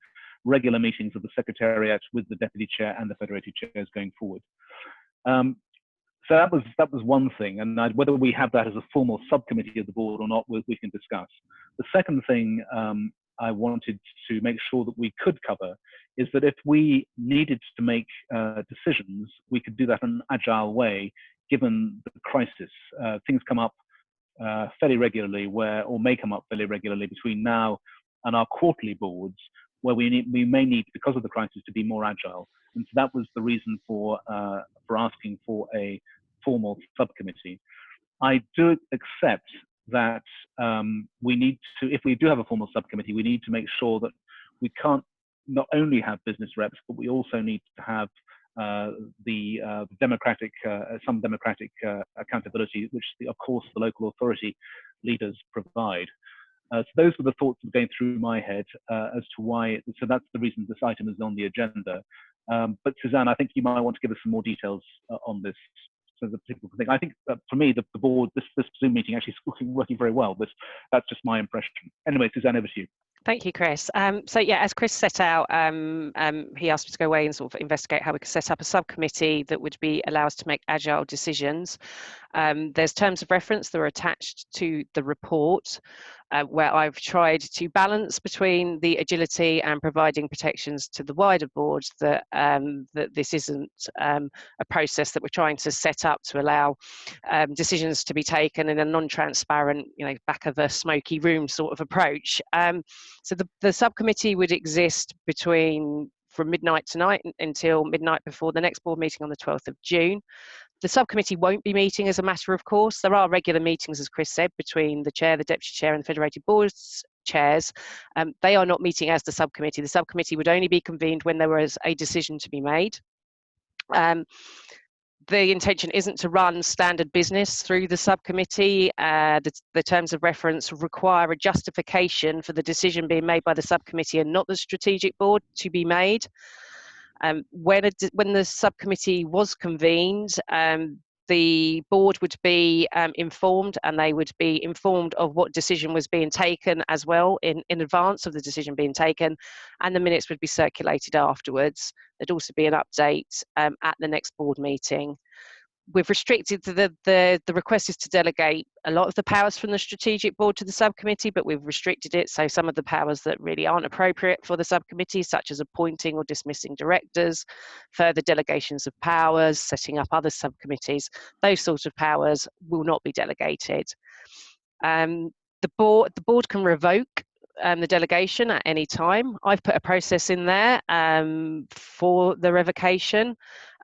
regular meetings of the Secretariat with the Deputy Chair and the Federated Chairs going forward. So that was one thing, and whether we have that as a formal subcommittee of the board or not, we can discuss. The second thing I wanted to make sure that we could cover is that if we needed to make decisions, we could do that in an agile way, given the crisis. Things come up fairly regularly or may come up fairly regularly between now and our quarterly boards, where we may need, because of the crisis, to be more agile. And so that was the reason for asking for a formal subcommittee. I do accept that we need to, if we do have a formal subcommittee, we need to make sure that we can't not only have business reps, but we also need to have democratic, some democratic accountability, which of course the local authority leaders provide. So those were the thoughts that were going through my head as to why, so that's the reason this item is on the agenda. But Suzanne, I think you might want to give us some more details on this. So the people think, I think for me, the board, this Zoom meeting actually is working very well, but that's just my impression. Anyway, Suzanne, over to you. Thank you, Chris. So yeah, as Chris set out, he asked me to go away and sort of investigate how we could set up a subcommittee that would allow us to make agile decisions. There's terms of reference that are attached to the report, where I've tried to balance between the agility and providing protections to the wider board, that this isn't a process that we're trying to set up to allow decisions to be taken in a non-transparent, back of a smoky room sort of approach. So the subcommittee would exist from midnight tonight until midnight before the next board meeting on the 12th of June. The subcommittee won't be meeting as a matter of course. There are regular meetings, as Chris said, between the chair, the deputy chair and the federated boards chairs. They are not meeting as the subcommittee. The subcommittee would only be convened when there was a decision to be made. The intention isn't to run standard business through the subcommittee. The terms of reference require a justification for the decision being made by the subcommittee and not the strategic board to be made. When the subcommittee was convened, the board would be informed, and they would be informed of what decision was being taken as well in advance of the decision being taken, and the minutes would be circulated afterwards. There'd also be an update at the next board meeting. We've restricted the request is to delegate a lot of the powers from the strategic board to the subcommittee, but we've restricted it. So some of the powers that really aren't appropriate for the subcommittee, such as appointing or dismissing directors, further delegations of powers, setting up other subcommittees, those sorts of powers will not be delegated. The board can revoke the delegation at any time. I've put a process in there for the revocation.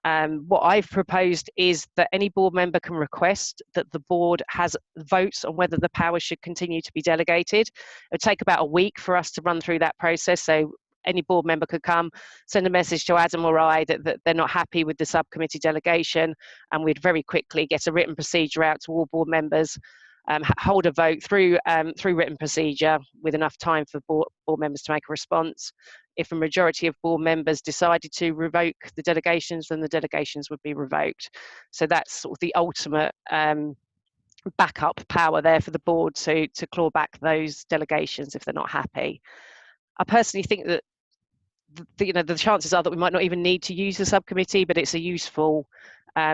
What I've proposed is that any board member can request that the board has votes on whether the powers should continue to be delegated. It would take about a week for us to run through that process. So any board member could come, send a message to Adam or I that they're not happy with the subcommittee delegation, and we'd very quickly get a written procedure out to all board members, hold a vote through written procedure with enough time for board members to make a response. If a majority of board members decided to revoke the delegations, then the delegations would be revoked. So that's sort of the ultimate backup power there for the board to claw back those delegations if they're not happy. I personally think that the chances are that we might not even need to use the subcommittee, but it's a useful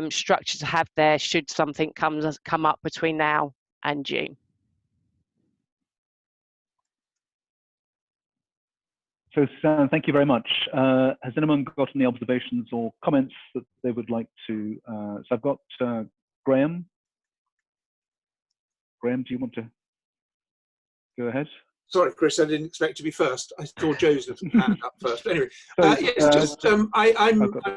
structure to have there should something come up between now and June. So, Suzanne, thank you very much. Has anyone got any observations or comments that they would like to? So I've got Graham. Graham, do you want to go ahead? Sorry, Chris, I didn't expect to be first. I saw Joseph hand up first. But anyway, yes, I'm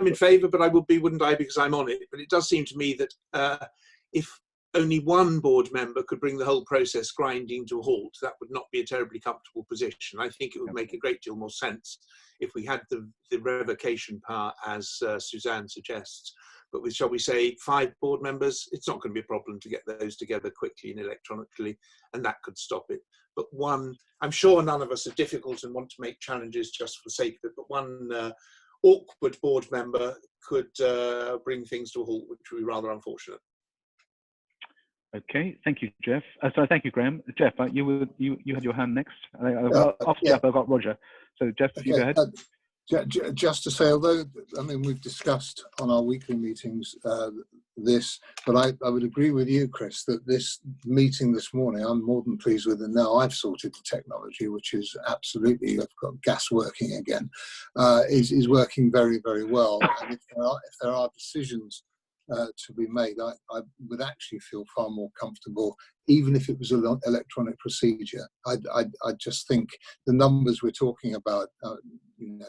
in favour, but I would be, wouldn't I, because I'm on it. But it does seem to me that if only one board member could bring the whole process grinding to a halt, that would not be a terribly comfortable position. I think it would make a great deal more sense if we had the revocation power as Suzanne suggests. But with, shall we say, 5 board members, it's not going to be a problem to get those together quickly and electronically, and that could stop it. But one, I'm sure none of us are difficult and want to make challenges just for the sake of it, but one awkward board member could bring things to a halt, which would be rather unfortunate. Okay, thank you, Jeff. Sorry, thank you, Graham. Jeff, you had your hand next. After Jeff, I've got Roger. So, Jeff, you go ahead. Just to say, although I mean we've discussed on our weekly meetings this, but I would agree with you, Chris, that this meeting this morning, I'm more than pleased with, and now I've sorted the technology, which is absolutely, I've got gas working again, is working very, very well. And if there are decisions to be made, I would actually feel far more comfortable, even if it was an electronic procedure. I just think the numbers we're talking about,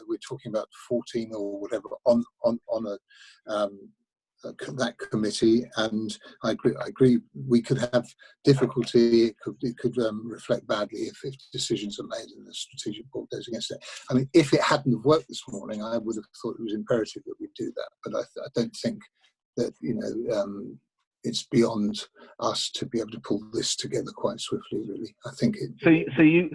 we're talking about 14 or whatever on that committee, and I agree. We could have difficulty. It could reflect badly if decisions are made and the strategic board goes against it. I mean, if it hadn't have worked this morning, I would have thought it was imperative that we do that. But I don't think that it's beyond us to be able to pull this together quite swiftly. Really, I think it.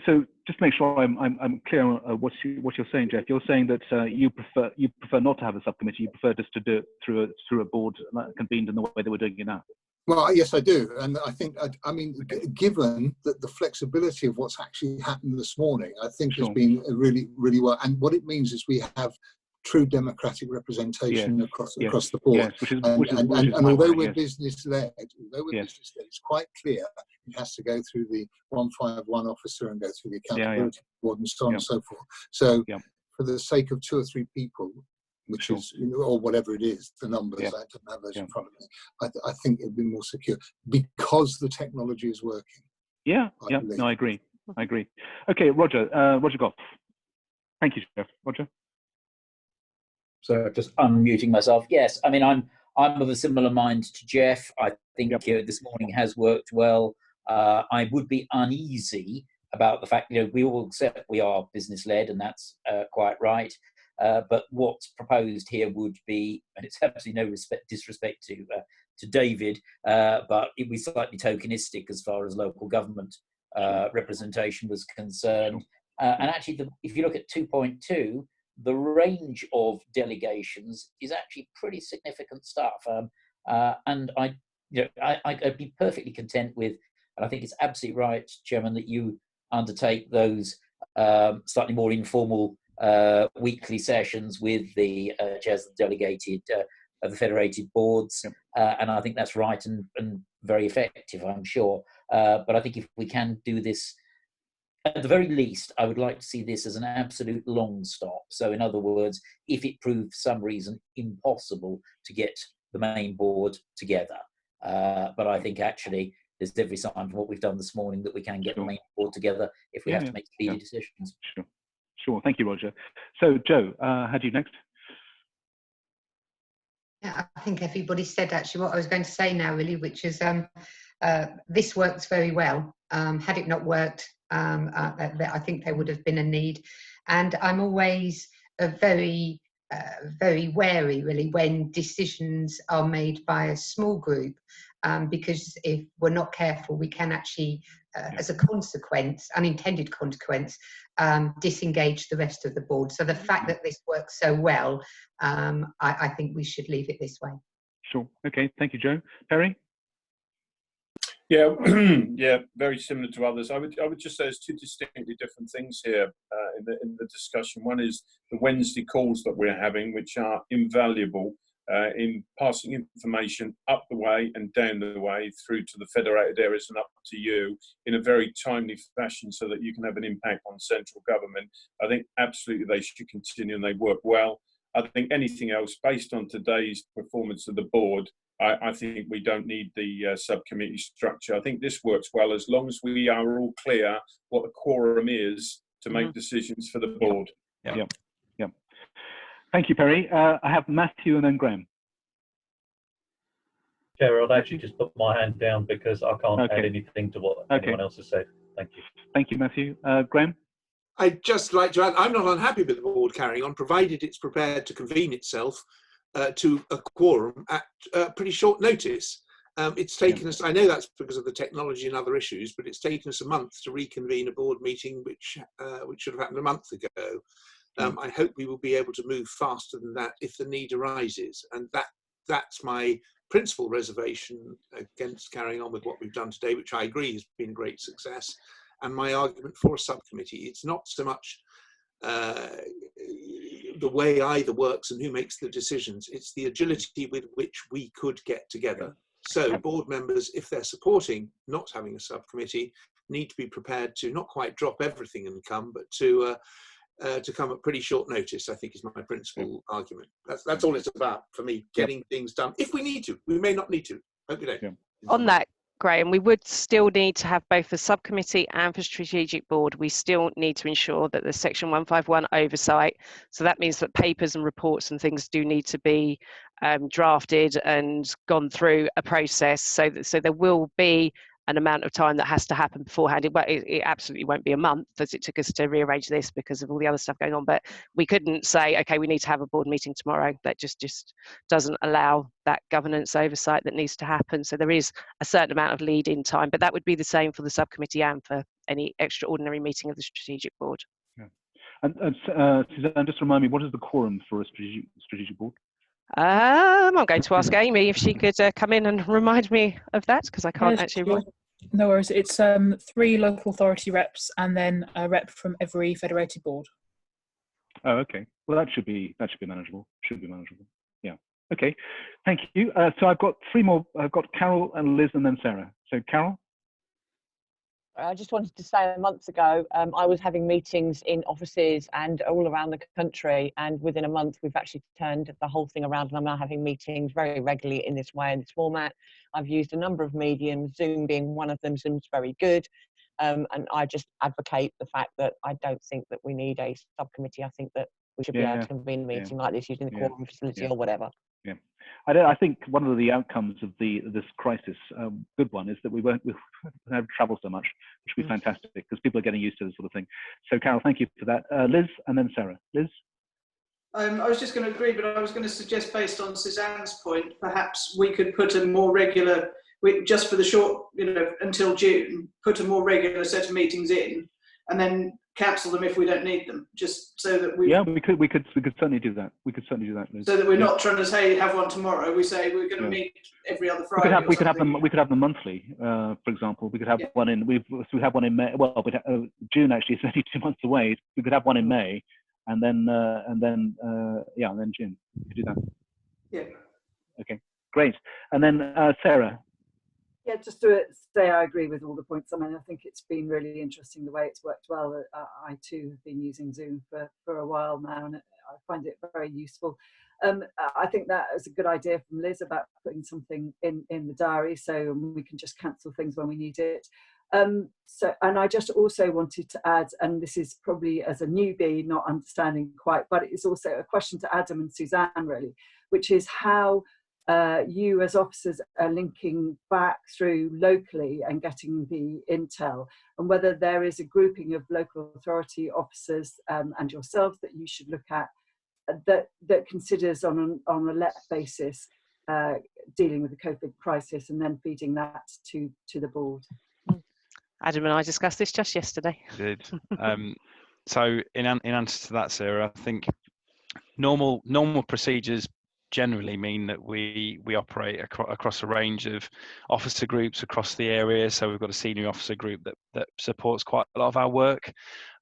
So just to make sure I'm clear on what you're saying, Jeff. You're saying that you prefer not to have a subcommittee. You prefer just to do it through a board convened in the way that we're doing it now. Well, yes, I do, and I think I mean, given that the flexibility of what's actually happened this morning, I think has been really, really well. And what it means is we have true democratic representation across the board. And although we're business-led, it's quite clear it has to go through the 151 officer and go through the accountability board and so on and so forth. So for the sake of 2 or 3 people, which is, or whatever it is, the numbers, I don't have those in front of me, I think it'd be more secure because the technology is working. No, I agree. Okay, Roger Goff. Thank you, Jeff. Roger. So just unmuting myself. Yes, I mean, I'm of a similar mind to Jeff. I think this morning has worked well. I would be uneasy about the fact, we all accept we are business-led, and that's quite right. But what's proposed here would be, and it's absolutely no disrespect to David, but it would be slightly tokenistic as far as local government representation was concerned. And actually, if you look at 2.2, the range of delegations is actually pretty significant stuff. And I'd be perfectly content with, and I think it's absolutely right, Chairman, that you undertake those slightly more informal weekly sessions with the chairs of the delegated, of the federated boards. And I think that's right and very effective, I'm sure. But I think if we can do this, at the very least, I would like to see this as an absolute long stop. So in other words, if it proves for some reason impossible to get the main board together. But I think actually there's every sign from what we've done this morning that we can get the main board together if we have to make speedy decisions. Sure. Thank you, Roger. So Joe, how do you next? Yeah, I think everybody said actually what I was going to say now, really, which is this works very well. Had it not worked, I think there would have been a need. And I'm always very wary, really, when decisions are made by a small group, because if we're not careful, we can actually, as a consequence, unintended consequence, disengage the rest of the board. So the fact that this works so well, I think we should leave it this way. Sure. Okay. Thank you, Joe. Perry? Yeah, very similar to others. I would just say there's 2 distinctly different things here in the discussion. One is the Wednesday calls that we're having, which are invaluable in passing information up the way and down the way through to the federated areas and up to you in a very timely fashion so that you can have an impact on central government. I think absolutely they should continue and they work well. I think anything else based on today's performance of the board, I think we don't need the subcommittee structure. I think this works well as long as we are all clear what the quorum is to make decisions for the board. Yeah. Thank you, Perry. I have Matthew and then Graham. Chair, I'll actually just put my hand down because I can't add anything to what anyone else has said. Thank you. Thank you, Matthew. Graham? I'd just like to add, I'm not unhappy with the board carrying on, provided it's prepared to convene itself to a quorum at pretty short notice. It's taken us, I know that's because of the technology and other issues, but it's taken us a month to reconvene a board meeting which should have happened a month ago. I hope we will be able to move faster than that if the need arises. And that's my principal reservation against carrying on with what we've done today, which I agree has been a great success. And my argument for a subcommittee, it's not so much the way either works and who makes the decisions, it's the agility with which we could get together. So board members, if they're supporting not having a subcommittee, need to be prepared to not quite drop everything and come, but to to come at pretty short notice, I think, is my principal argument. That's all it's about for me, getting things done. If we need to, we may not need to. Hope you don't. On that, Graham, we would still need to have both the subcommittee and for strategic board. We still need to ensure that there's Section 151 oversight. So that means that papers and reports and things do need to be drafted and gone through a process. So there will be an amount of time that has to happen beforehand. It absolutely won't be a month, as it took us to rearrange this because of all the other stuff going on. But we couldn't say, okay, we need to have a board meeting tomorrow. That just doesn't allow that governance oversight that needs to happen. So there is a certain amount of lead-in time, but that would be the same for the subcommittee and for any extraordinary meeting of the strategic board. Yeah. And Suzanne, just remind me, what is the quorum for a strategic board? I'm going to ask Amy if she could come in and remind me of that, because I can't actually remember. No worries. It's 3 local authority reps and then a rep from every federated board. Oh, okay. Well, that should be manageable. Should be manageable. Yeah. Okay. Thank you. So I've got 3 more. I've got Carol and Liz and then Sarah. So Carol. I just wanted to say months ago, I was having meetings in offices and all around the country, and within a month we've actually turned the whole thing around, and I'm now having meetings very regularly in this way, in this format. I've used a number of mediums, Zoom being one of them. Zoom's very good, and I just advocate the fact that I don't think that we need a subcommittee. I think that we should be able to convene a meeting like this using the quorum facility or whatever. Yeah, I think one of the outcomes of this crisis, good one, is that we won't have to travel so much, which would be fantastic because people are getting used to this sort of thing. So, Carol, thank you for that. Liz, and then Sarah. Liz? I was just going to agree, but I was going to suggest, based on Suzanne's point, perhaps we could put a more regular, just for the short, until June, put a more regular set of meetings in, and then cancel them if we don't need them, just so that we. Yeah, we could certainly do that. We could certainly do that, Liz. So that we're not trying to say have one tomorrow. We say we're going to meet every other Friday. We could have them monthly. For example, we could have one in. We have one in May. Well, June actually is only 2 months away. We could have one in May, and then June. We could do that. Yeah. Okay, great. And then Sarah. Yeah, just to say I agree with all the points. I mean, I think it's been really interesting the way it's worked well. I too have been using Zoom for a while now, and I find it very useful. I think that is a good idea from Liz about putting something in the diary so we can just cancel things when we need it. And I just also wanted to add, and this is probably as a newbie not understanding quite, but it's also a question to Adam and Suzanne really, which is how you as officers are linking back through locally and getting the intel, and whether there is a grouping of local authority officers and yourselves that you should look at that considers on a LEP basis dealing with the COVID crisis and then feeding that to the board. Adam and I discussed this just yesterday. Did. So in answer to that, Sarah, I think normal procedures generally mean that we operate across a range of officer groups across the area. So we've got a senior officer group that supports quite a lot of our work,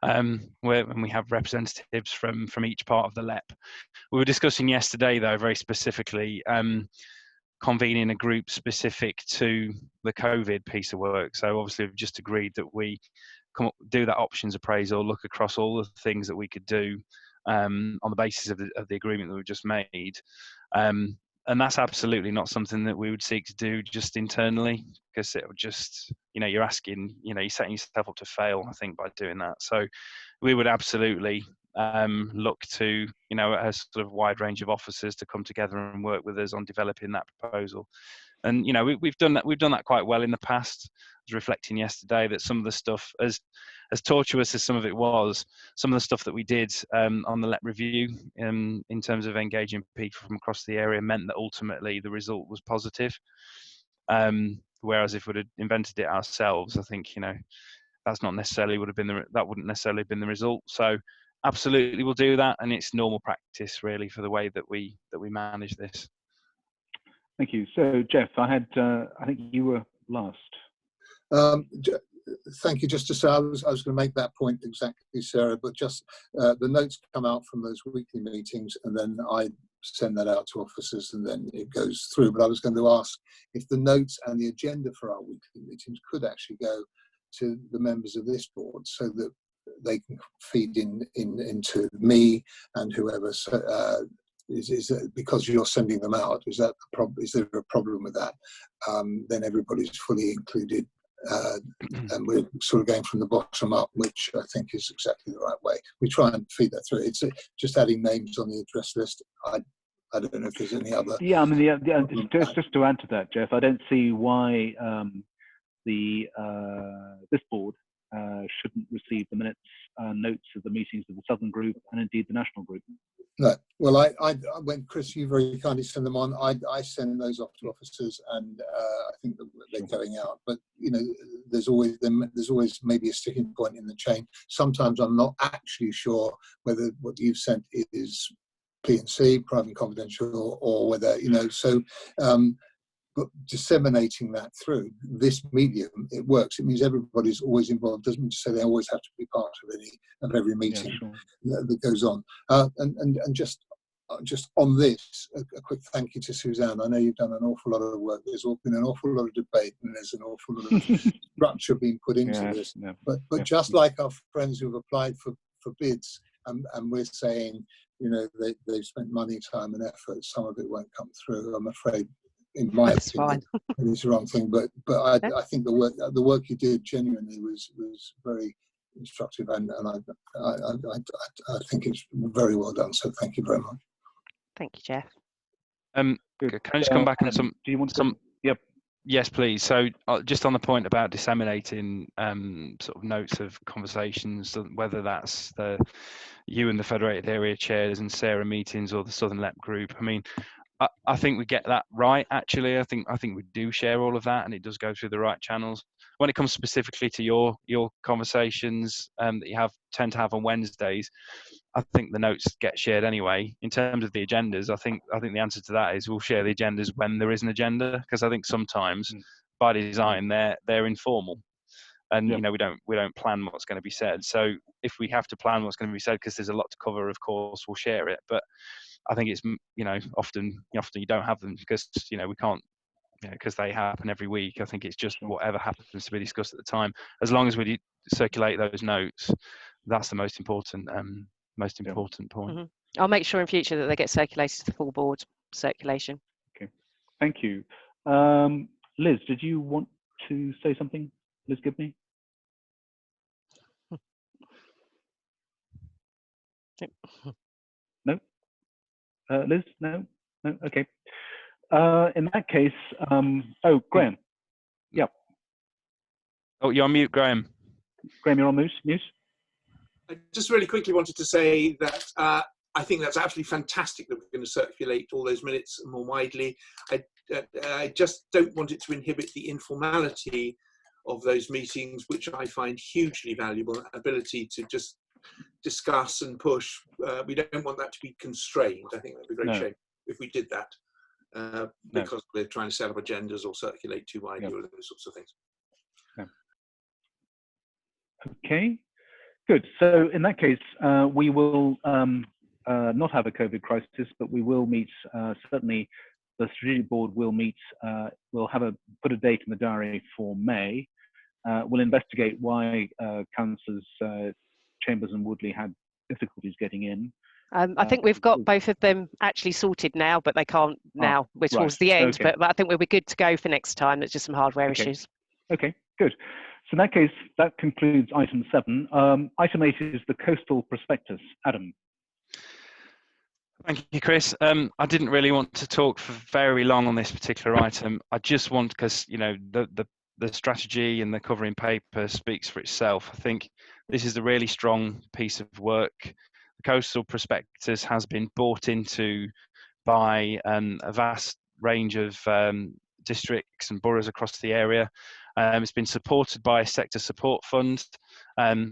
and we have representatives from each part of the LEP. We were discussing yesterday, though, very specifically convening a group specific to the COVID piece of work. So obviously we've just agreed that we do that options appraisal, look across all the things that we could do on the basis of the agreement that we've just made. And that's absolutely not something that we would seek to do just internally, because it would just, you're setting yourself up to fail, I think, by doing that. So we would absolutely look to, a sort of wide range of officers to come together and work with us on developing that proposal. And, we've done that quite well in the past. I was reflecting yesterday that some of the stuff, as tortuous as some of it was, some of the stuff that we did on the LEP review in terms of engaging people from across the area meant that ultimately the result was positive. Whereas if we'd have invented it ourselves, I think, that's not necessarily wouldn't necessarily have been the result. So absolutely we'll do that, and it's normal practice really for the way that we manage this. Thank you. So Jeff, I think you were last. Thank you. Just to say, I was going to make that point exactly, Sarah, but just the notes come out from those weekly meetings, and then I send that out to officers, and then it goes through. But I was going to ask if the notes and the agenda for our weekly meetings could actually go to the members of this board, so that they can feed into me and whoever. Is because you're sending them out? Is that a problem? Is there a problem with that? Then everybody's fully included, and we're sort of going from the bottom up, which I think is exactly the right way. We try and feed that through. It's just adding names on the address list. I don't know if there's any other. Yeah, I mean, just to add to that, Jeff, I don't see why this board shouldn't receive the minutes, notes of the meetings of the Southern Group and indeed the National Group. No, well, when Chris, you very kindly send them on, I send those off to officers, and I think that they're going out. But you know, there's always maybe a sticking point in the chain. Sometimes I'm not actually sure whether what you've sent is P&C, private and confidential, or whether, you know, so. But disseminating that through this medium, it works. It means everybody's always involved. It doesn't mean to say they always have to be part of every meeting that goes on. And just on this, a quick thank you to Suzanne. I know you've done an awful lot of work. There's been an awful lot of debate, and there's an awful lot of structure being put into this. But just like our friends who've applied for bids, and we're saying, you know, they've spent money, time, and effort. Some of it won't come through, I'm afraid. In my opinion, it's the wrong thing, but I think the work you did genuinely was very instructive, and I think it's very well done. So thank you very much. Thank you, Jeff. Can I just come back on some? Do you want some? Yep. Yes, please. So just on the point about disseminating sort of notes of conversations, whether that's you and the Federated Area Chairs and Sarah meetings or the Southern LEP group. I mean, I think we get that right. Actually, I think we do share all of that, and it does go through the right channels. When it comes specifically to your conversations that you tend to have on Wednesdays, I think the notes get shared anyway. In terms of the agendas, I think the answer to that is we'll share the agendas when there is an agenda, because I think sometimes by design they're informal, and you know we don't plan what's going to be said. So if we have to plan what's going to be said because there's a lot to cover, of course we'll share it. But I think it's, you know, often you don't have them because, you know, we can't, you know, because they happen every week. I think it's just whatever happens to be discussed at the time. As long as we circulate those notes, that's the most important point. Mm-hmm. I'll make sure in future that they get circulated to the full board circulation. Okay, thank you. Liz, did you want to say something? Liz Gibney? No? Liz? No? Okay. In that case, Graham. Yeah. Oh, you're on mute, Graham. Graham, you're on mute. I just really quickly wanted to say that I think that's absolutely fantastic that we're going to circulate all those minutes more widely. I just don't want it to inhibit the informality of those meetings, which I find hugely valuable, ability to just discuss and push. We don't want that to be constrained. I think that would be a great shame if we did that, because we're trying to set up agendas or circulate too widely or those sorts of things. Okay, good. So in that case, we will not have a COVID crisis, but we will meet, certainly the strategic board will meet, we'll put a date in the diary for May. We'll investigate why councillors Chambers and Woodley had difficulties getting in. I think we've got both of them actually sorted now, but they can't now. We're towards the end, but I think we'll be good to go for next time. It's just some hardware issues. Okay, good. So in that case, that concludes item 7. Item 8 is the coastal prospectus. Adam. Thank you, Chris. I didn't really want to talk for very long on this particular item. I just want, because you know the strategy and the covering paper speaks for itself. I think this is a really strong piece of work. The coastal prospectus has been bought into by a vast range of districts and boroughs across the area. It's been supported by a sector support fund,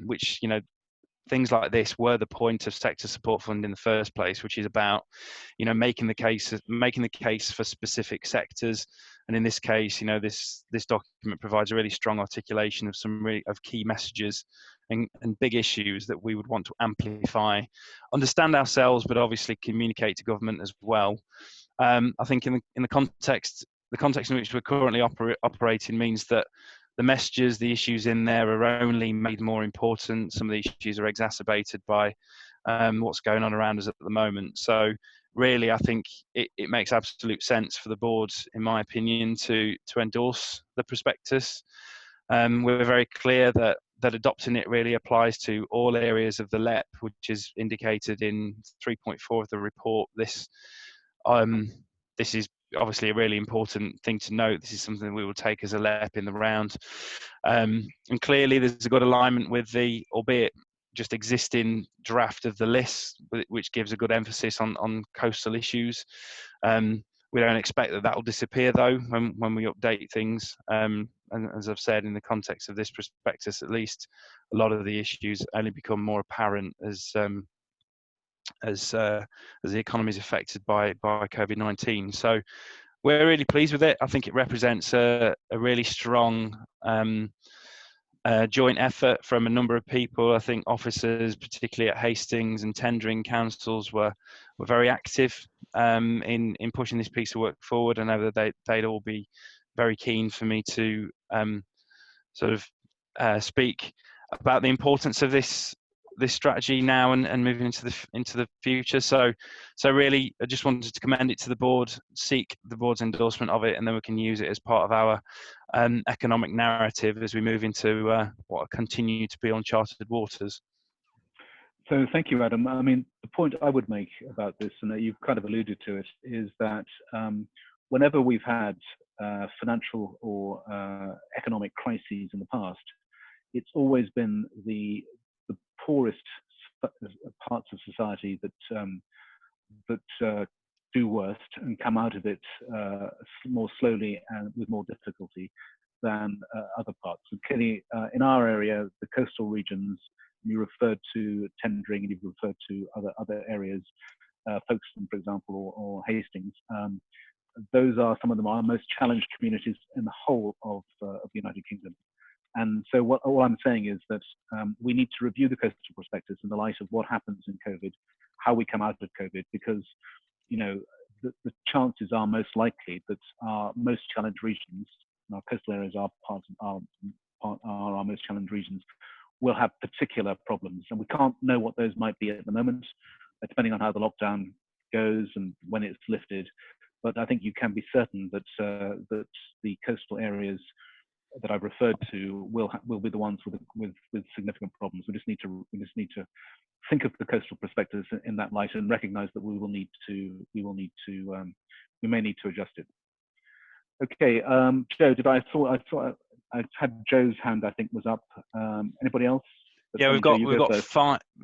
which, you know, things like this were the point of sector support fund in the first place, which is about, you know, making the case for specific sectors. And in this case, you know, this document provides a really strong articulation of some of key messages and big issues that we would want to amplify, understand ourselves, but obviously communicate to government as well. I think in the context in which we're currently operating means that the messages, the issues in there are only made more important. Some of the issues are exacerbated by what's going on around us at the moment. So really, I think it makes absolute sense for the board, in my opinion, to endorse the prospectus. We're very clear that adopting it really applies to all areas of the LEP, which is indicated in 3.4 of the report. This is obviously a really important thing to note. This is something we will take as a LEP in the round. And clearly there's a good alignment with the, albeit just existing draft of the list, which gives a good emphasis on coastal issues. We don't expect that will disappear though when we update things. And as I've said, in the context of this prospectus, at least, a lot of the issues only become more apparent as the economy is affected by COVID-19. So we're really pleased with it. I think it represents a really strong joint effort from a number of people. I think officers, particularly at Hastings and tendering councils, were very active in pushing this piece of work forward. I know that they'd all be very keen for me to speak about the importance of this strategy now and moving into the future. So really, I just wanted to commend it to the board, seek the board's endorsement of it, and then we can use it as part of our economic narrative as we move into what continue to be uncharted waters. So thank you, Adam. I mean, the point I would make about this, and you've kind of alluded to it, is that whenever we've had financial or economic crises in the past, it's always been the poorest parts of society that do worst and come out of it more slowly and with more difficulty than other parts. And clearly, in our area, the coastal regions, you referred to tendering and you've referred to other areas, Folkestone, for example, or Hastings. Those are some of our most challenged communities in the whole of the United Kingdom. And so all I'm saying is that we need to review the coastal prospectus in the light of what happens in COVID, how we come out of COVID, because the chances are most likely that our most challenged regions, and our coastal areas are our most challenged regions, will have particular problems. And we can't know what those might be at the moment, depending on how the lockdown goes and when it's lifted. But I think you can be certain that that the coastal areas that I've referred to will be the ones with significant problems. We just need to think of the coastal prospectus in that light and recognise that we may need to adjust it. Okay, Joe, I had Joe's hand, I think, was up. Anybody else? Yeah, we've got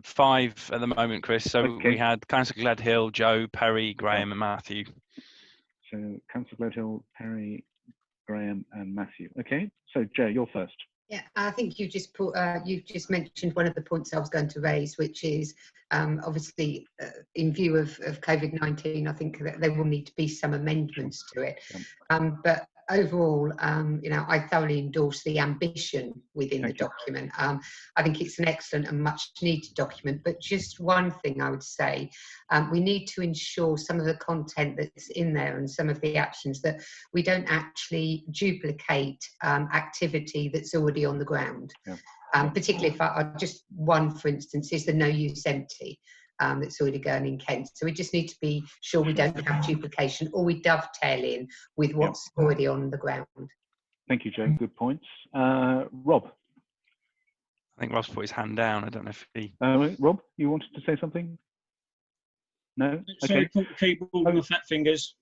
five at the moment, Chris. So okay. We had Councillor Gledhill, Joe, Perry, Graham, and Matthew. So Councillor Gledhill, Perry, Graham, and Matthew. Okay, so Joe, you're first. Yeah, I think you've just mentioned one of the points I was going to raise, which is obviously in view of COVID-19, I think that there will need to be some amendments to it. But overall, I thoroughly endorse the ambition within the document. I think it's an excellent and much needed document, but just one thing I would say, we need to ensure some of the content that's in there and some of the actions that we don't actually duplicate activity that's already on the ground. Yeah. Particularly if just one, for instance, is the no use empty. That's already going in Kent. So we just need to be sure we don't have duplication or we dovetail in with what's already on the ground. Thank you, Joe. Good points. Rob. I think Rob's put his hand down. I don't know if he... Rob, you wanted to say something? No? Okay. Sorry, keep all your fat fingers.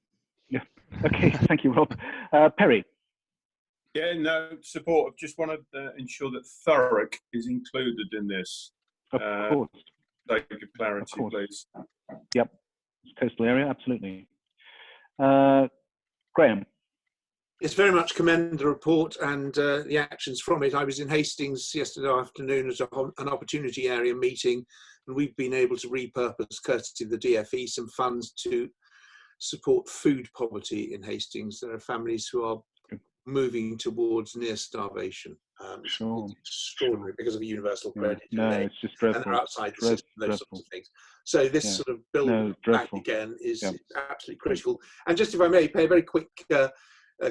Yeah. Okay, thank you, Rob. Perry. Yeah, no, support. Just want to ensure that Thurrock is included in this. Of course. Sake of clarity, please. Yep, coastal area, absolutely. Graham. Yes, very much commend the report and the actions from it. I was in Hastings yesterday afternoon at an opportunity area meeting, and we've been able to repurpose, courtesy of the DFE, some funds to support food poverty in Hastings. There are families who are moving towards near starvation. Sure. It's extraordinary because of the universal credit. No, it's just dreadful. And they're outside the system, those sorts of things. So this sort of building back again is absolutely critical. And just if I may, pay a very quick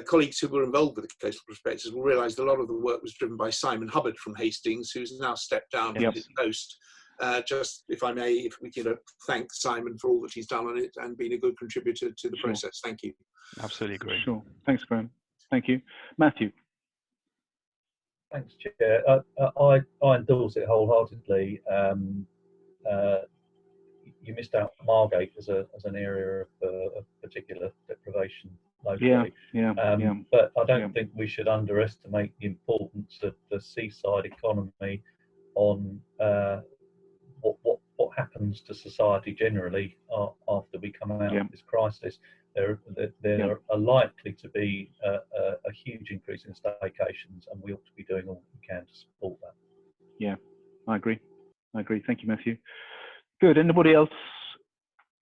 colleagues who were involved with the coastal prospectus will realise a lot of the work was driven by Simon Hubbard from Hastings, who's now stepped down from his post. Just, if I may, if we could thank Simon for all that he's done on it and been a good contributor to the process. Thank you. Absolutely agree. Sure. Thanks, Graham. Thank you. Matthew. Thanks, Chair. I endorse it wholeheartedly. You missed out Margate as an area of particular deprivation locally. But I don't think we should underestimate the importance of the seaside economy on what happens to society generally after we come out of this crisis. There are likely to be a huge increase in staycations, and we ought to be doing all we can to support that. Yeah, I agree. Thank you, Matthew. Good. Anybody else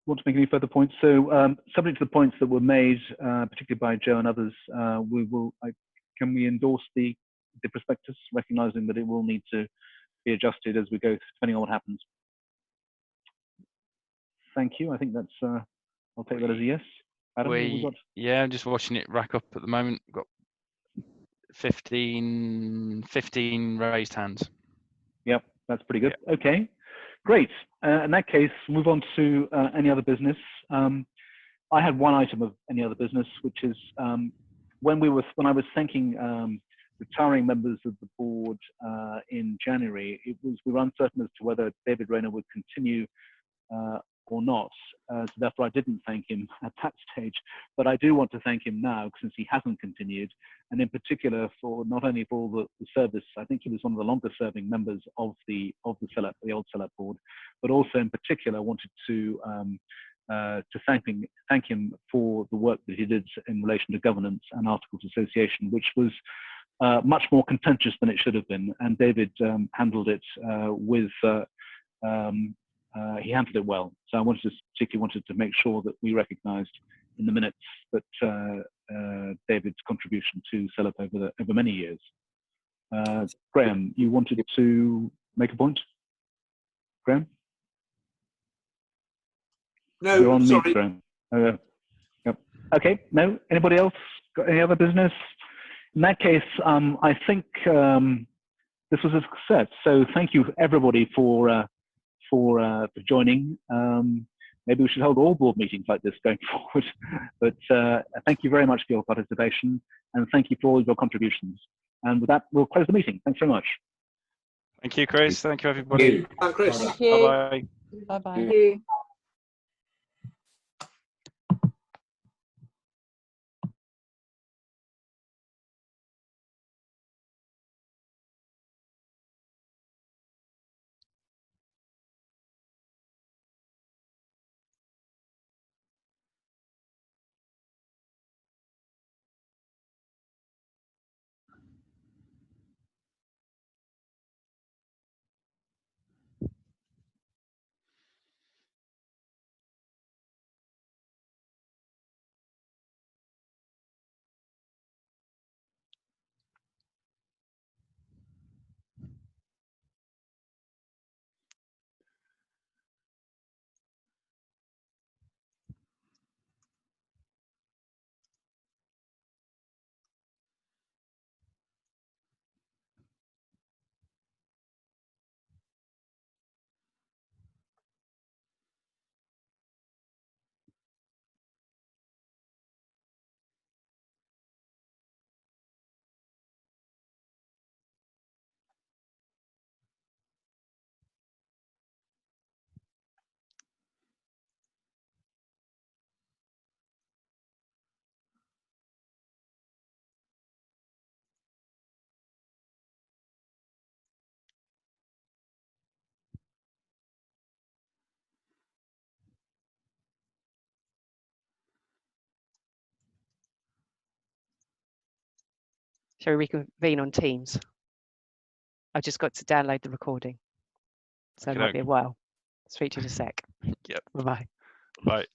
want to make any further points? So, subject to the points that were made, particularly by Joe and others, can we endorse the prospectus, recognising that it will need to be adjusted as we go, depending on what happens? Thank you. I think that's. I'll take that as a yes. Adam, yeah, I'm just watching it rack up at the moment. We've got 15 raised hands. Yep, that's pretty good. Yep. Okay, great. In that case, move on to any other business. I had one item of any other business, which is when I was thanking retiring members of the board in January, we were uncertain as to whether David Rayner would continue or not. So therefore I didn't thank him at that stage, but I do want to thank him now since he hasn't continued, and in particular for not only for all the service. I think he was one of the longest serving members of the old CELAP board, but also in particular wanted to thank him for the work that he did in relation to governance and articles of association, which was much more contentious than it should have been, and David handled it he handled it well. So I particularly wanted to make sure that we recognised in the minutes that David's contribution to CELAP over many years. Graham, you wanted to make a point? Graham? No, you're on sorry. mute, Graham. Yep. Okay, no? Anybody else got any other business? In that case, I think this was a success. So thank you everybody for joining. Maybe we should hold all board meetings like this going forward. But thank you very much for your participation, and thank you for all your contributions. And with that, we'll close the meeting. Thanks very much. Thank you, Chris. Thank you, everybody. Thank you, Chris. Thank you. Bye-bye. Bye-bye. Thank you. Shall we reconvene on Teams? I've just got to download the recording, so it might be a while. Speak to you in a sec. Yep. Bye-bye. Bye.